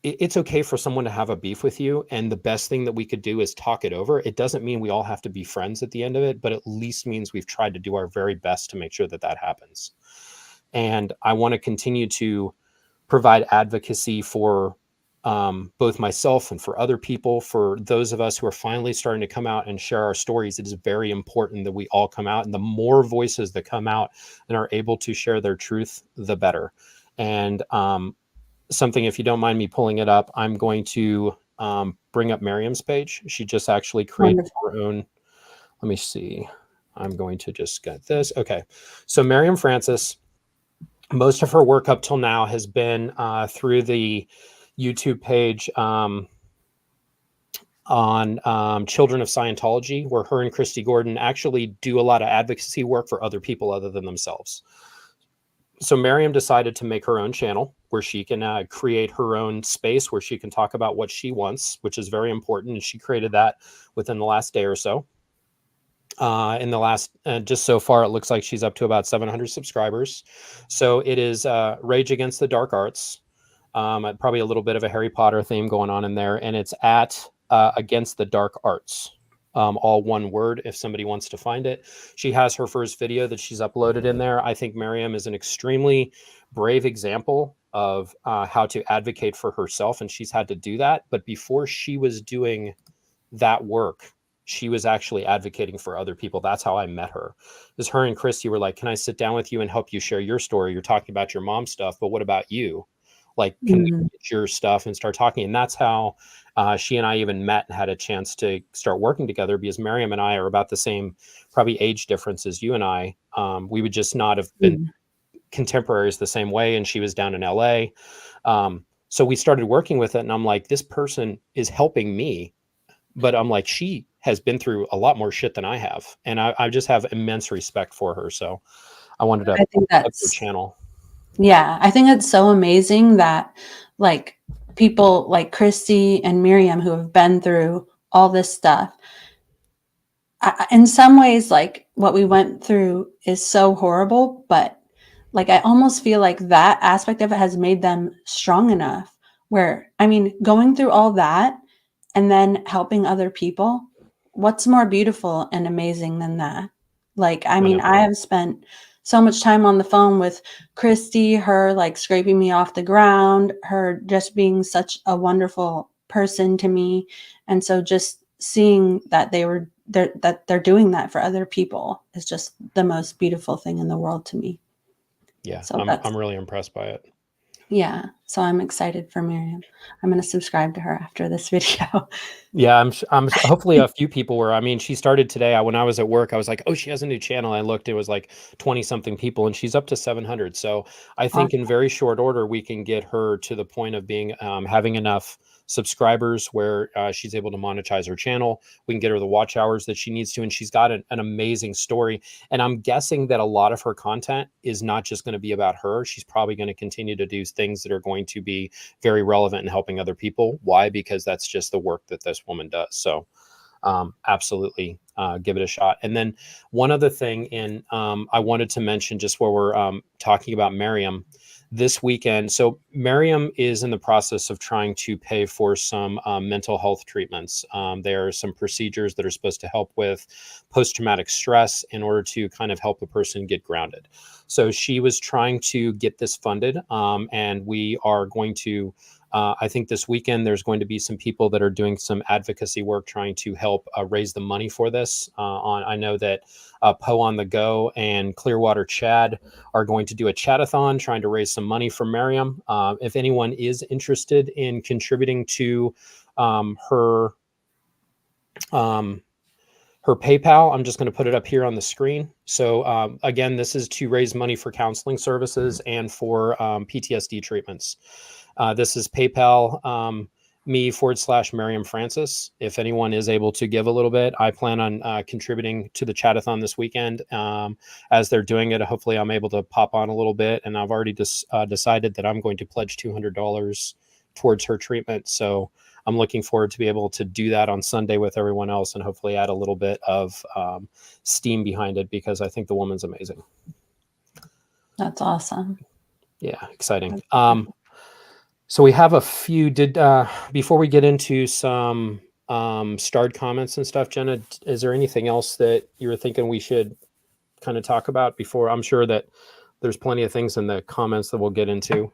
it's okay for someone to have a beef with you. And the best thing that we could do is talk it over. It doesn't mean we all have to be friends at the end of it, but at least means we've tried to do our very best to make sure that that happens. And I want to continue to provide advocacy for both myself and for other people. For those of us who are finally starting to come out and share our stories, it is very important that we all come out, and the more voices that come out and are able to share their truth, the better. And something, if you don't mind me pulling it up, I'm going to bring up Mirriam's page. She just actually created her own. Let me see. I'm going to just get this. Okay. So Mirriam Francis, most of her work up till now has been through the YouTube page on Children of Scientology, where her and Christy Gordon actually do a lot of advocacy work for other people other than themselves. So Mirriam decided to make her own channel where she can create her own space where she can talk about what she wants, which is very important. And she created that within the last day or so. In the last, just so far, it looks like she's up to about 700 subscribers. So it is Rage Against the Dark Arts. Probably a little bit of a Harry Potter theme going on in there. And it's at Against the Dark Arts. All one word if somebody wants to find it. She has her first video that she's uploaded in there. I think Mirriam is an extremely brave example of how to advocate for herself. And she's had to do that. But before she was doing that work, she was actually advocating for other people. That's how I met her. Because her and Christy were like, can I sit down with you and help you share your story? You're talking about your mom's stuff, but what about you? Like, can we get your stuff and start talking? And that's how she and I even met and had a chance to start working together, because Mirriam and I are about the same, probably age difference as you and I. We would just not have been contemporaries the same way. And she was down in LA. So we started working with it, and I'm like, this person is helping me, but I'm like, she has been through a lot more shit than I have. And I just have immense respect for her. So I wanted to think that's your channel. Yeah, I think it's so amazing that like people like Christy and Mirriam who have been through all this stuff. In some ways, like what we went through is so horrible, but like I almost feel like that aspect of it has made them strong enough where, I mean, going through all that and then helping other people, what's more beautiful and amazing than that? Like, I mean, I have spent so much time on the phone with Christy, her like scraping me off the ground, her just being such a wonderful person to me. And so just seeing that they're doing that for other people is just the most beautiful thing in the world to me. Yeah, so I'm really impressed by it. Yeah, so I'm excited for Mirriam. I'm going to subscribe to her after this video. Yeah, I'm hopefully a few people were. I mean, she started today. When I was at work, I was like, oh, she has a new channel. I looked, it was like 20 something people, and she's up to 700. So I think in very short order, we can get her to the point of being having enough subscribers where she's able to monetize her channel. We can get her the watch hours that she needs to. And she's got an amazing story. And I'm guessing that a lot of her content is not just going to be about her. She's probably going to continue to do things that are going to be very relevant in helping other people. Why? Because that's just the work that this woman does. So absolutely give it a shot. And then one other thing, and I wanted to mention just where we're talking about Mirriam this weekend. So Mirriam is in the process of trying to pay for some mental health treatments. There are some procedures that are supposed to help with post-traumatic stress in order to kind of help a person get grounded. So she was trying to get this funded, and we are going to I think this weekend there's going to be some people that are doing some advocacy work trying to help raise the money for this. I know that Poe on the Go and Clearwater Chad are going to do a chatathon trying to raise some money for Mirriam. If anyone is interested in contributing to her her PayPal, I'm just going to put it up here on the screen. So again, this is to raise money for counseling services and for PTSD treatments. This is PayPal me/Mirriam Francis. If anyone is able to give a little bit, I plan on contributing to the chatathon this weekend as they're doing it. Hopefully I'm able to pop on a little bit, and I've already decided that I'm going to pledge $200 towards her treatment. So I'm looking forward to be able to do that on Sunday with everyone else and hopefully add a little bit of steam behind it, because I think the woman's amazing. That's awesome. Yeah, exciting. So we have a few, before we get into some starred comments and stuff, Jenna, is there anything else that you were thinking we should kind of talk about before? I'm sure that there's plenty of things in the comments that we'll get into. Do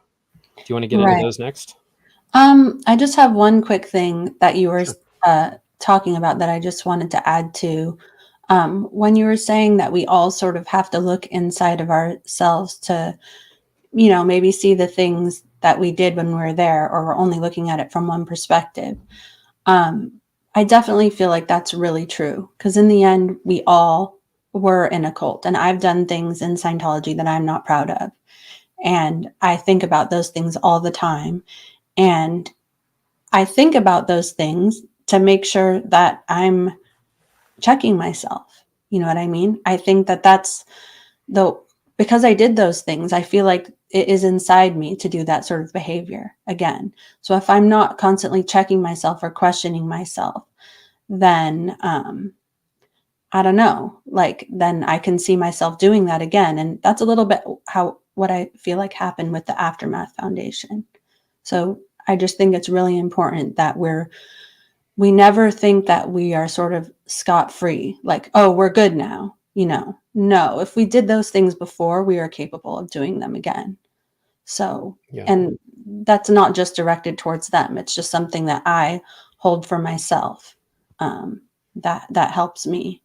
you want to get into those next? I just have one quick thing that you were talking about that I just wanted to add to. When you were saying that we all sort of have to look inside of ourselves to, maybe see the things that we did when we were there, or we're only looking at it from one perspective. I definitely feel like that's really true, because in the end, we all were in a cult, and I've done things in Scientology that I'm not proud of. And I think about those things all the time. And I think about those things to make sure that I'm checking myself. You know what I mean? I think that that's because I did those things, I feel like it is inside me to do that sort of behavior again. So if I'm not constantly checking myself or questioning myself, then I don't know, then I can see myself doing that again. And that's a little bit what I feel like happened with the Aftermath Foundation. So I just think it's really important that we never think that we are sort of scot-free, like, oh, we're good now. No, if we did those things before, we are capable of doing them again. So, and that's not just directed towards them. It's just something that I hold for myself. That helps me.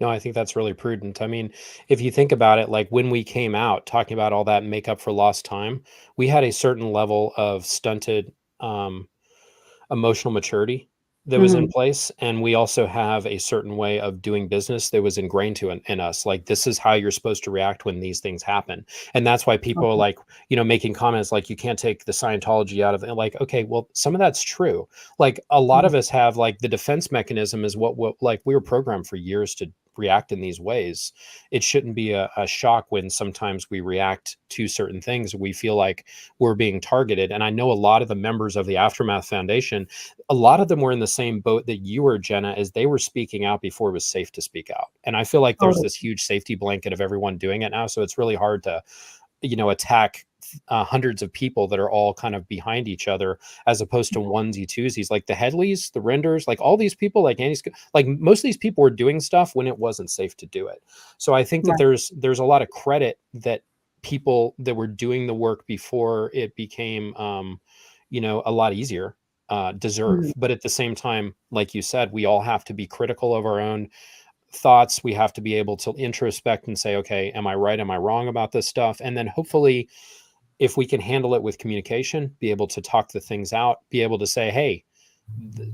No, I think that's really prudent. I mean, if you think about it, like when we came out talking about all that make up for lost time, we had a certain level of stunted emotional maturity that was in place. And we also have a certain way of doing business that was ingrained in us. Like, this is how you're supposed to react when these things happen. And that's why people are like, making comments like, you can't take the Scientology out of it. Like, okay, well, some of that's true. Like, a lot of us have, like, the defense mechanism is what like we were programmed for years to react in these ways. It shouldn't be a shock when sometimes we react to certain things. We feel like we're being targeted. And I know a lot of the members of the Aftermath Foundation, a lot of them were in the same boat that you were, Jenna, as they were speaking out before it was safe to speak out. And I feel like there's this huge safety blanket of everyone doing it now. So it's really hard to, attack hundreds of people that are all kind of behind each other, as opposed to onesie twosies, like the Headleys, the Renders, like all these people, like Annie's, like most of these people were doing stuff when it wasn't safe to do it. So I think that there's a lot of credit that people that were doing the work before it became, a lot easier, deserve. But at the same time, like you said, we all have to be critical of our own thoughts. We have to be able to introspect and say, okay, am I right? Am I wrong about this stuff? And then hopefully, if we can handle it with communication, be able to talk the things out, be able to say, hey,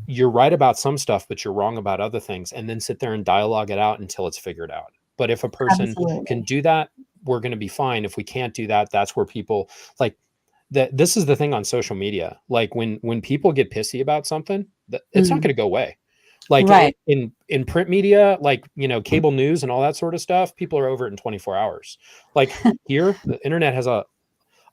you're right about some stuff, but you're wrong about other things, and then sit there and dialogue it out until it's figured out. But if a person can do that, we're going to be fine. If we can't do that, that's where people like that. This is the thing on social media. Like when people get pissy about something, it's not going to go away. Like in print media, like, cable news and all that sort of stuff, people are over it in 24 hours. Like here, the internet has a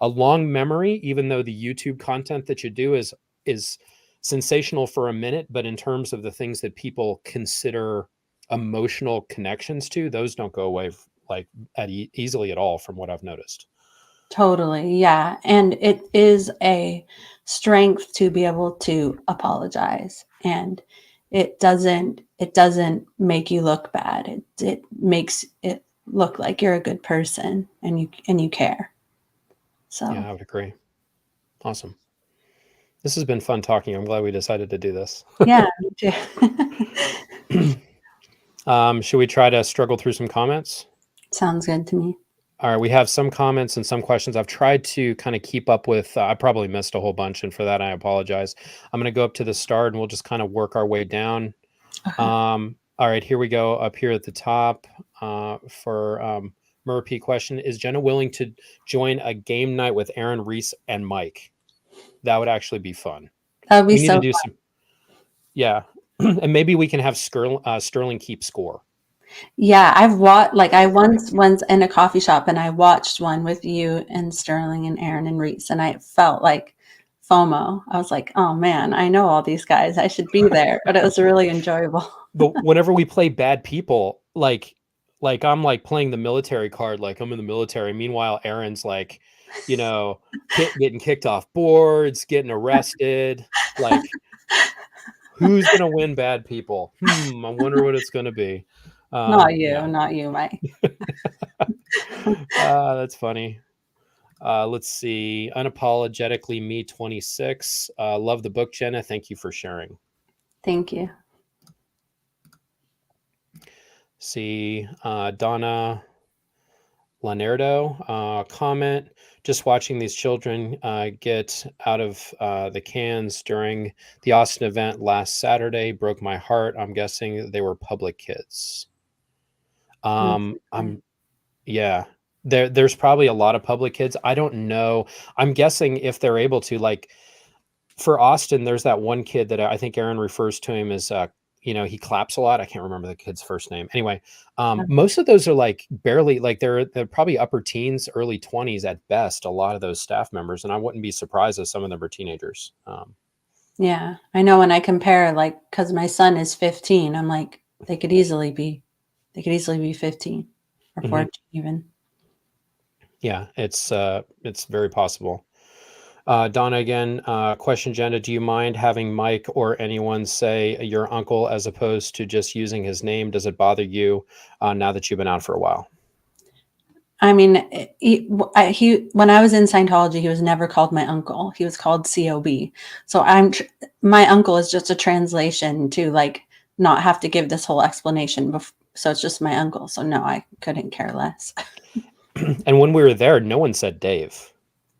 long memory, even though the YouTube content that you do is sensational for a minute. But in terms of the things that people consider emotional connections to, those don't go away like easily at all, from what I've noticed. Totally. Yeah. And it is a strength to be able to apologize, and it doesn't make you look bad. It makes it look like you're a good person and you care. So yeah, I would agree. Awesome. This has been fun talking. I'm glad we decided to do this. Yeah, me too. Should we try to struggle through some comments? Sounds good to me. All right, we have some comments and some questions. I've tried to kind of keep up with, I probably missed a whole bunch, and for that, I apologize. I'm going to go up to the start and we'll just kind of work our way down. Okay. All right, here we go. Up here at the top for Murphy question, is Jenna willing to join a game night with Aaron, Reese, and Mike? That would actually be fun. That would be We need so to do fun. some, yeah. And maybe we can have Sterling keep score. Yeah, I've watched, like, I once in a coffee shop and I watched one with you and Sterling and Aaron and Reese, and I felt like FOMO. I was like, oh man, I know all these guys. I should be there. But it was really enjoyable. But whenever we play bad people, like I'm like playing the military card, like I'm in the military. Meanwhile, Aaron's like, you know, getting kicked off boards, getting arrested. Like, who's gonna win bad people? I wonder what it's gonna be. Not you, Yeah. not you, Mike. That's funny. Let's see. Unapologetically me 26. Love the book, Jenna. Thank you for sharing. Thank you. See, Donna Lanardo comment. Just watching these children get out of the cans during the Austin event last Saturday broke my heart. I'm guessing they were public kids. Yeah. There's probably a lot of public kids. I don't know. I'm guessing if they're able to, like, for Austin, there's that one kid that I think Aaron refers to him as, he claps a lot. I can't remember the kid's first name. Anyway, most of those are like barely, like they're probably upper teens, early 20s at best, a lot of those staff members. And I wouldn't be surprised if some of them are teenagers. Yeah, I know when I compare, like, because my son is 15, I'm like, they could easily be 15 or 14 even. Yeah, it's very possible. Donna again, question, Jenna, do you mind having Mike or anyone say your uncle as opposed to just using his name? Does it bother you now that you've been out for a while? I mean, when I was in Scientology, he was never called my uncle. He was called COB. So my uncle is just a translation to, like, not have to give this whole explanation. So it's just my uncle. So no, I couldn't care less. And when we were there, no one said Dave.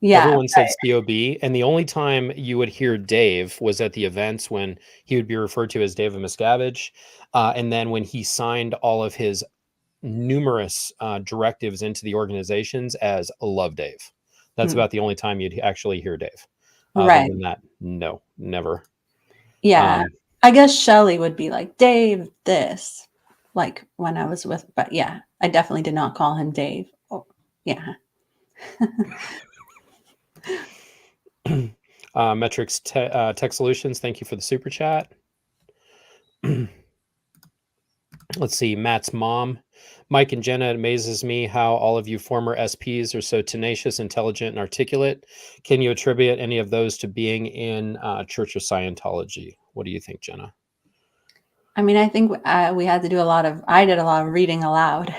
Yeah, everyone said right. COB, and the only time you would hear Dave was at the events when he would be referred to as David Miscavige, and then when he signed all of his numerous directives into the organizations as Love Dave. That's about the only time you'd actually hear Dave. Other Right. than that, no, never. Yeah. I guess Shelly would be like, Dave, this, like when I was with, but yeah, I definitely did not call him Dave. Oh, yeah. Metrics Tech Solutions, thank you for the super chat. Let's see, Matt's mom. Mike and Jenna, it amazes me how all of you former SPs are so tenacious, intelligent, and articulate. Can you attribute any of those to being in Church of Scientology? What do you think, Jenna? I mean, I think we had to do I did a lot of reading aloud.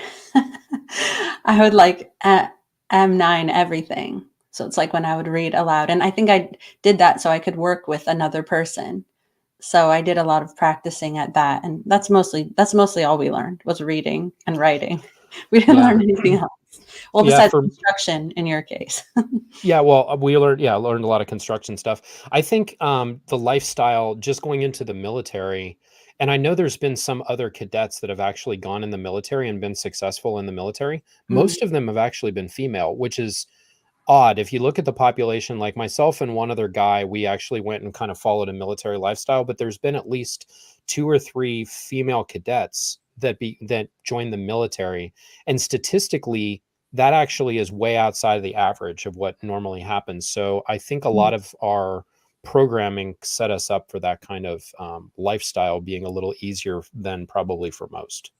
I would like M9 everything. So it's like when I would read aloud. And I think I did that so I could work with another person. So I did a lot of practicing at that. And that's mostly all we learned was reading and writing. We didn't learn anything else. Well, besides construction in your case. Yeah, well, we learned a lot of construction stuff. I think the lifestyle, just going into the military, and I know there's been some other cadets that have actually gone in the military and been successful in the military. Most of them have actually been female, which is odd. If you look at the population, like myself and one other guy, we actually went and kind of followed a military lifestyle, but there's been at least 2 or 3 female cadets that joined the military. And statistically, that actually is way outside of the average of what normally happens. So I think a lot of our programming set us up for that kind of lifestyle being a little easier than probably for most.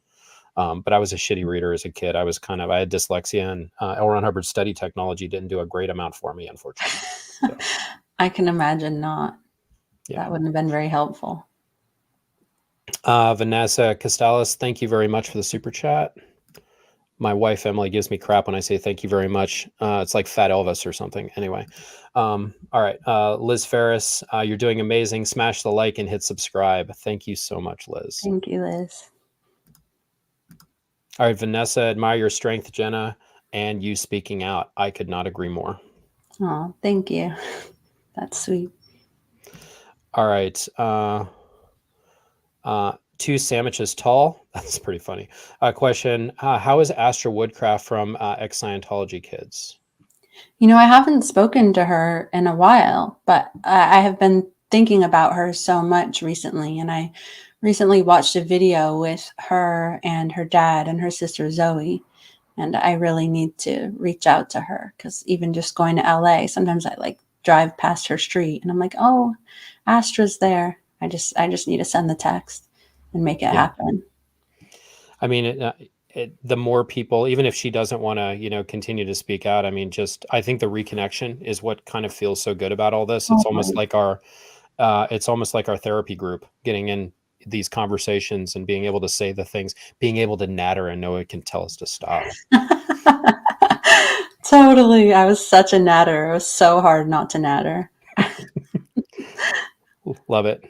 But I was a shitty reader as a kid. I had dyslexia, and L. Ron Hubbard's study technology didn't do a great amount for me, unfortunately. So, I can imagine not. yeah. That wouldn't have been very helpful. Vanessa Costales, thank you very much for the super chat. My wife Emily gives me crap when I say thank you very much. It's like Fat Elvis or something. Anyway, all right. Liz Ferris, you're doing amazing. Smash the like and hit subscribe. Thank you so much, Liz. Thank you, Liz. All right, Vanessa, admire your strength, Jenna, and you speaking out. I could not agree more. Oh, thank you. That's sweet. All right. Two sandwiches tall. That's pretty funny. Question: how is Astra Woodcraft from ex-Scientology kids? I haven't spoken to her in a while, but I have been thinking about her so much recently. And I recently watched a video with her and her dad and her sister Zoe. And I really need to reach out to her because even just going to LA, sometimes I like drive past her street and I'm like, oh, Astra's there. I just need to send the text and make it happen. I mean, the more people, even if she doesn't want to, continue to speak out, I mean, I think the reconnection is what kind of feels so good about all this. It's almost like our therapy group, getting in these conversations and being able to say the things, being able to natter and know it can tell us to stop. Totally. I was such a natter. It was so hard not to natter. Love it.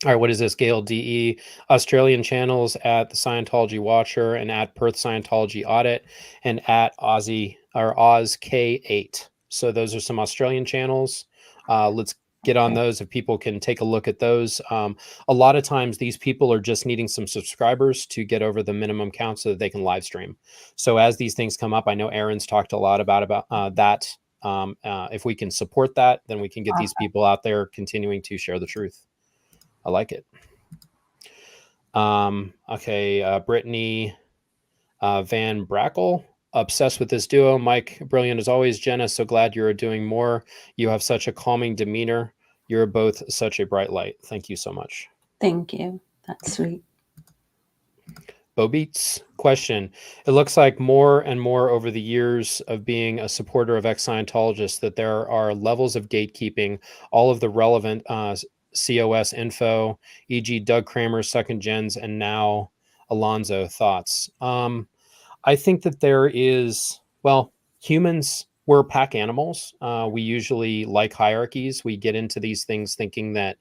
All right, what is this? Gail DE, Australian channels at the Scientology Watcher and at Perth Scientology Audit and at Aussie or Oz K8. So those are some Australian channels. Let's get on those if people can take a look at those. A lot of times these people are just needing some subscribers to get over the minimum count so that they can live stream. So as these things come up, I know Aaron's talked a lot about that. If we can support that, then we can get these people out there continuing to share the truth. I like it. Okay, Brittany Van Brackle, obsessed with this duo. Mike, brilliant as always. Jenna, so glad you're doing more. You have such a calming demeanor. You're both such a bright light. Thank you so much. Thank you. That's sweet. Bo Beats, question. It looks like more and more over the years of being a supporter of ex-Scientologists that there are levels of gatekeeping, all of the relevant COS info, e.g. Doug Kramer, second gens, and now Alonzo. Thoughts? I think that there is, humans, we're pack animals. We usually like hierarchies. We get into these things thinking that,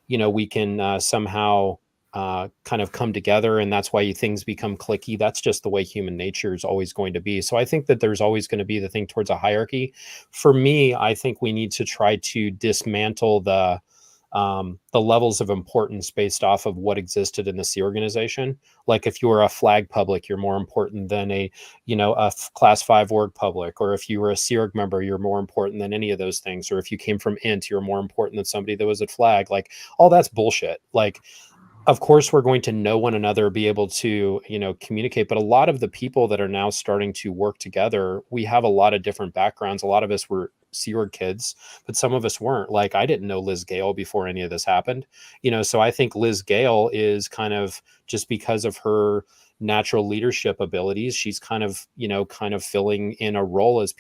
we can somehow kind of come together, and that's why things become cliquey. That's just the way human nature is always going to be. So I think that there's always going to be the thing towards a hierarchy. For me, I think we need to try to dismantle the levels of importance based off of what existed in the Sea organization. Like if you were a flag public, you're more important than a class 5 org public, or if you were a Sea Org member, you're more important than any of those things. Or if you came from Int, you're more important than somebody that was at flag. Like all that's bullshit. Like, of course we're going to know one another, be able to, communicate. But a lot of the people that are now starting to work together, we have a lot of different backgrounds. A lot of us were Sea Org kids, but some of us weren't. Like I didn't know Liz Gale before any of this happened, so I think Liz Gale is kind of, just because of her natural leadership abilities, she's kind of filling in a role as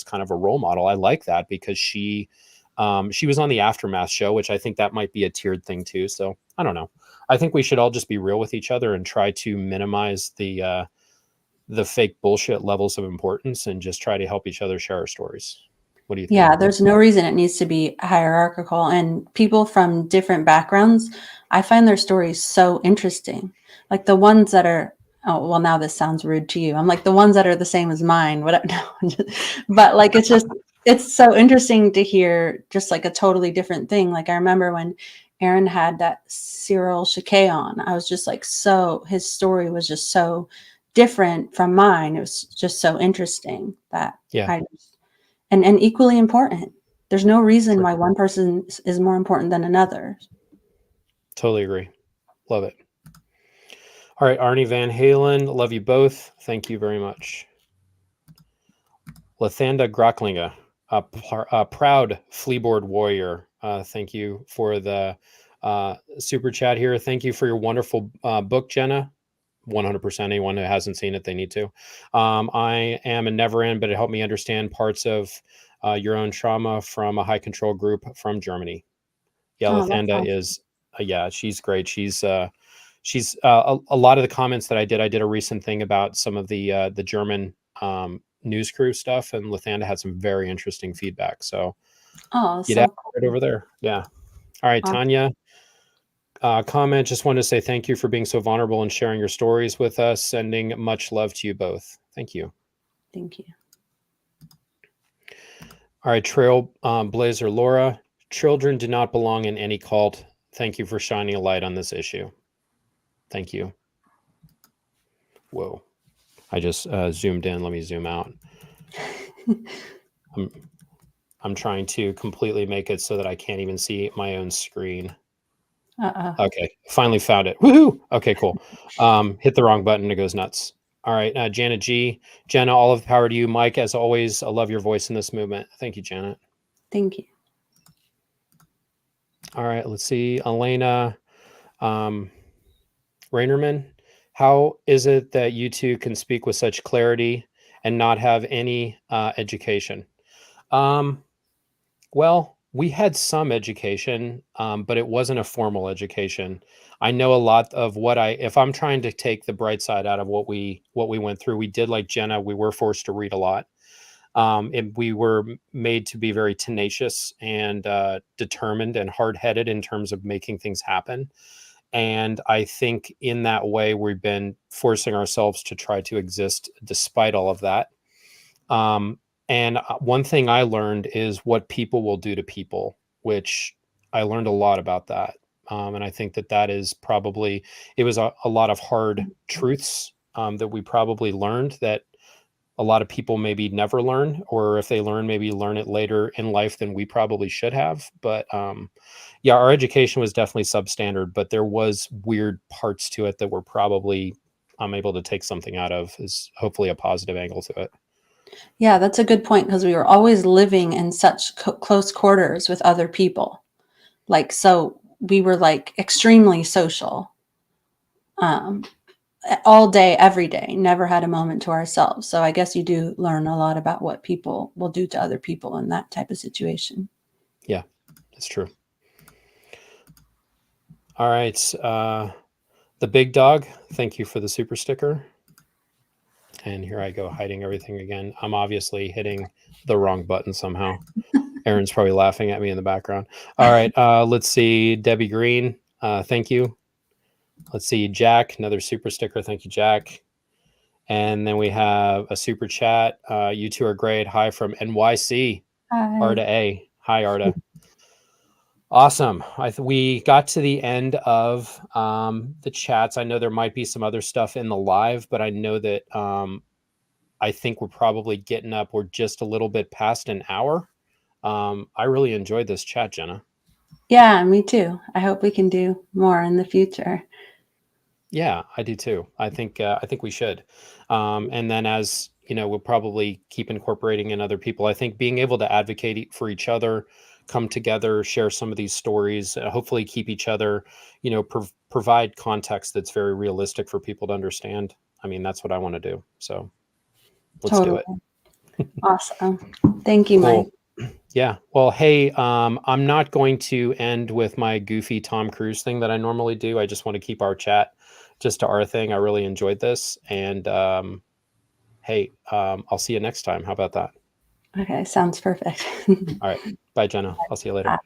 kind of a role model. I like that because she was on the Aftermath show, which I think that might be a tiered thing too. So I don't know. I think we should all just be real with each other and try to minimize the fake bullshit levels of importance and just try to help each other share our stories. What do you think? Yeah, there's no reason it needs to be hierarchical. And people from different backgrounds, I find their stories so interesting. Like the ones that are, oh, well, now this sounds rude to you. I'm like the ones that are the same as mine. Whatever. No, but like it's so interesting to hear just like a totally different thing. Like I remember when Aaron had that Cyril Shakay on, I was just like, his story was just so different from mine. It was just so interesting that and equally important. There's no reason why one person is more important than another. Totally agree. Love it. All right, Arnie Van Halen, love you both. Thank you very much. Lathanda Grocklinga, a proud fleaboard warrior. Thank you for the super chat here. Thank you for your wonderful book, Jenna. 100%. Anyone who hasn't seen it, they need to. I am a never end, but it helped me understand parts of your own trauma from a high control group from Germany. Yeah, Lathanda is, she's great. She's she's a lot of the comments that I did a recent thing about some of the German news crew stuff, and Lathanda had some very interesting feedback. So Oh, get out so right over there. Yeah. All right, cool. Tanya. Comment, just wanted to say thank you for being so vulnerable and sharing your stories with us. Sending much love to you both. Thank you. Thank you. All right, Trailblazer Laura. Children do not belong in any cult. Thank you for shining a light on this issue. Thank you. Whoa. I just zoomed in. Let me zoom out. I'm trying to completely make it so that I can't even see my own screen. Okay, finally found it. Woohoo! Okay, cool. Hit the wrong button. It goes nuts. All right, Janet G. Jenna, all of the power to you. Mike, as always, I love your voice in this movement. Thank you, Janet. Thank you. All right, let's see. Elena Rainerman, how is it that you two can speak with such clarity and not have any education? Well, we had some education, but it wasn't a formal education. I know a lot of if I'm trying to take the bright side out of what we went through, we did, like Jenna, we were forced to read a lot. And we were made to be very tenacious and determined and hard-headed in terms of making things happen. And I think in that way, we've been forcing ourselves to try to exist despite all of that. And one thing I learned is what people will do to people, which I learned a lot about that. And I think that is probably, it was a lot of hard truths that we probably learned that a lot of people maybe never learn, or if they learn, maybe learn it later in life than we probably should have. But yeah, our education was definitely substandard, but there was weird parts to it that were probably I'm able to take something out of, is hopefully a positive angle to it. Yeah, that's a good point, because we were always living in such close quarters with other people. Like, so we were like extremely social. All day, every day, never had a moment to ourselves. So I guess you do learn a lot about what people will do to other people in that type of situation. Yeah, that's true. All right. The big dog, thank you for the super sticker. And here I go, hiding everything again. I'm obviously hitting the wrong button somehow. Aaron's probably laughing at me in the background. All right. Let's see. Debbie Green, thank you. Let's see. Jack, another super sticker. Thank you, Jack. And then we have a super chat. You two are great. Hi from NYC. Hi. Arda A. Hi, Arda. Awesome. We got to the end of the chats. I know there might be some other stuff in the live, but I know that I think we're probably getting up. We're just a little bit past an hour. I really enjoyed this chat, Jenna. Yeah, me too. I hope we can do more in the future. Yeah, I do too. I think we should. And then, as you know, we'll probably keep incorporating in other people. I think being able to advocate for each other, come together, share some of these stories, hopefully keep each other, provide context that's very realistic for people to understand. I mean, that's what I want to do. So let's do it. Awesome. Thank you, Cool. Mike. Yeah. Well, hey, I'm not going to end with my goofy Tom Cruise thing that I normally do. I just want to keep our chat just to our thing. I really enjoyed this. And hey, I'll see you next time. How about that? Okay, sounds perfect. All right. Bye, Jenna. I'll see you later.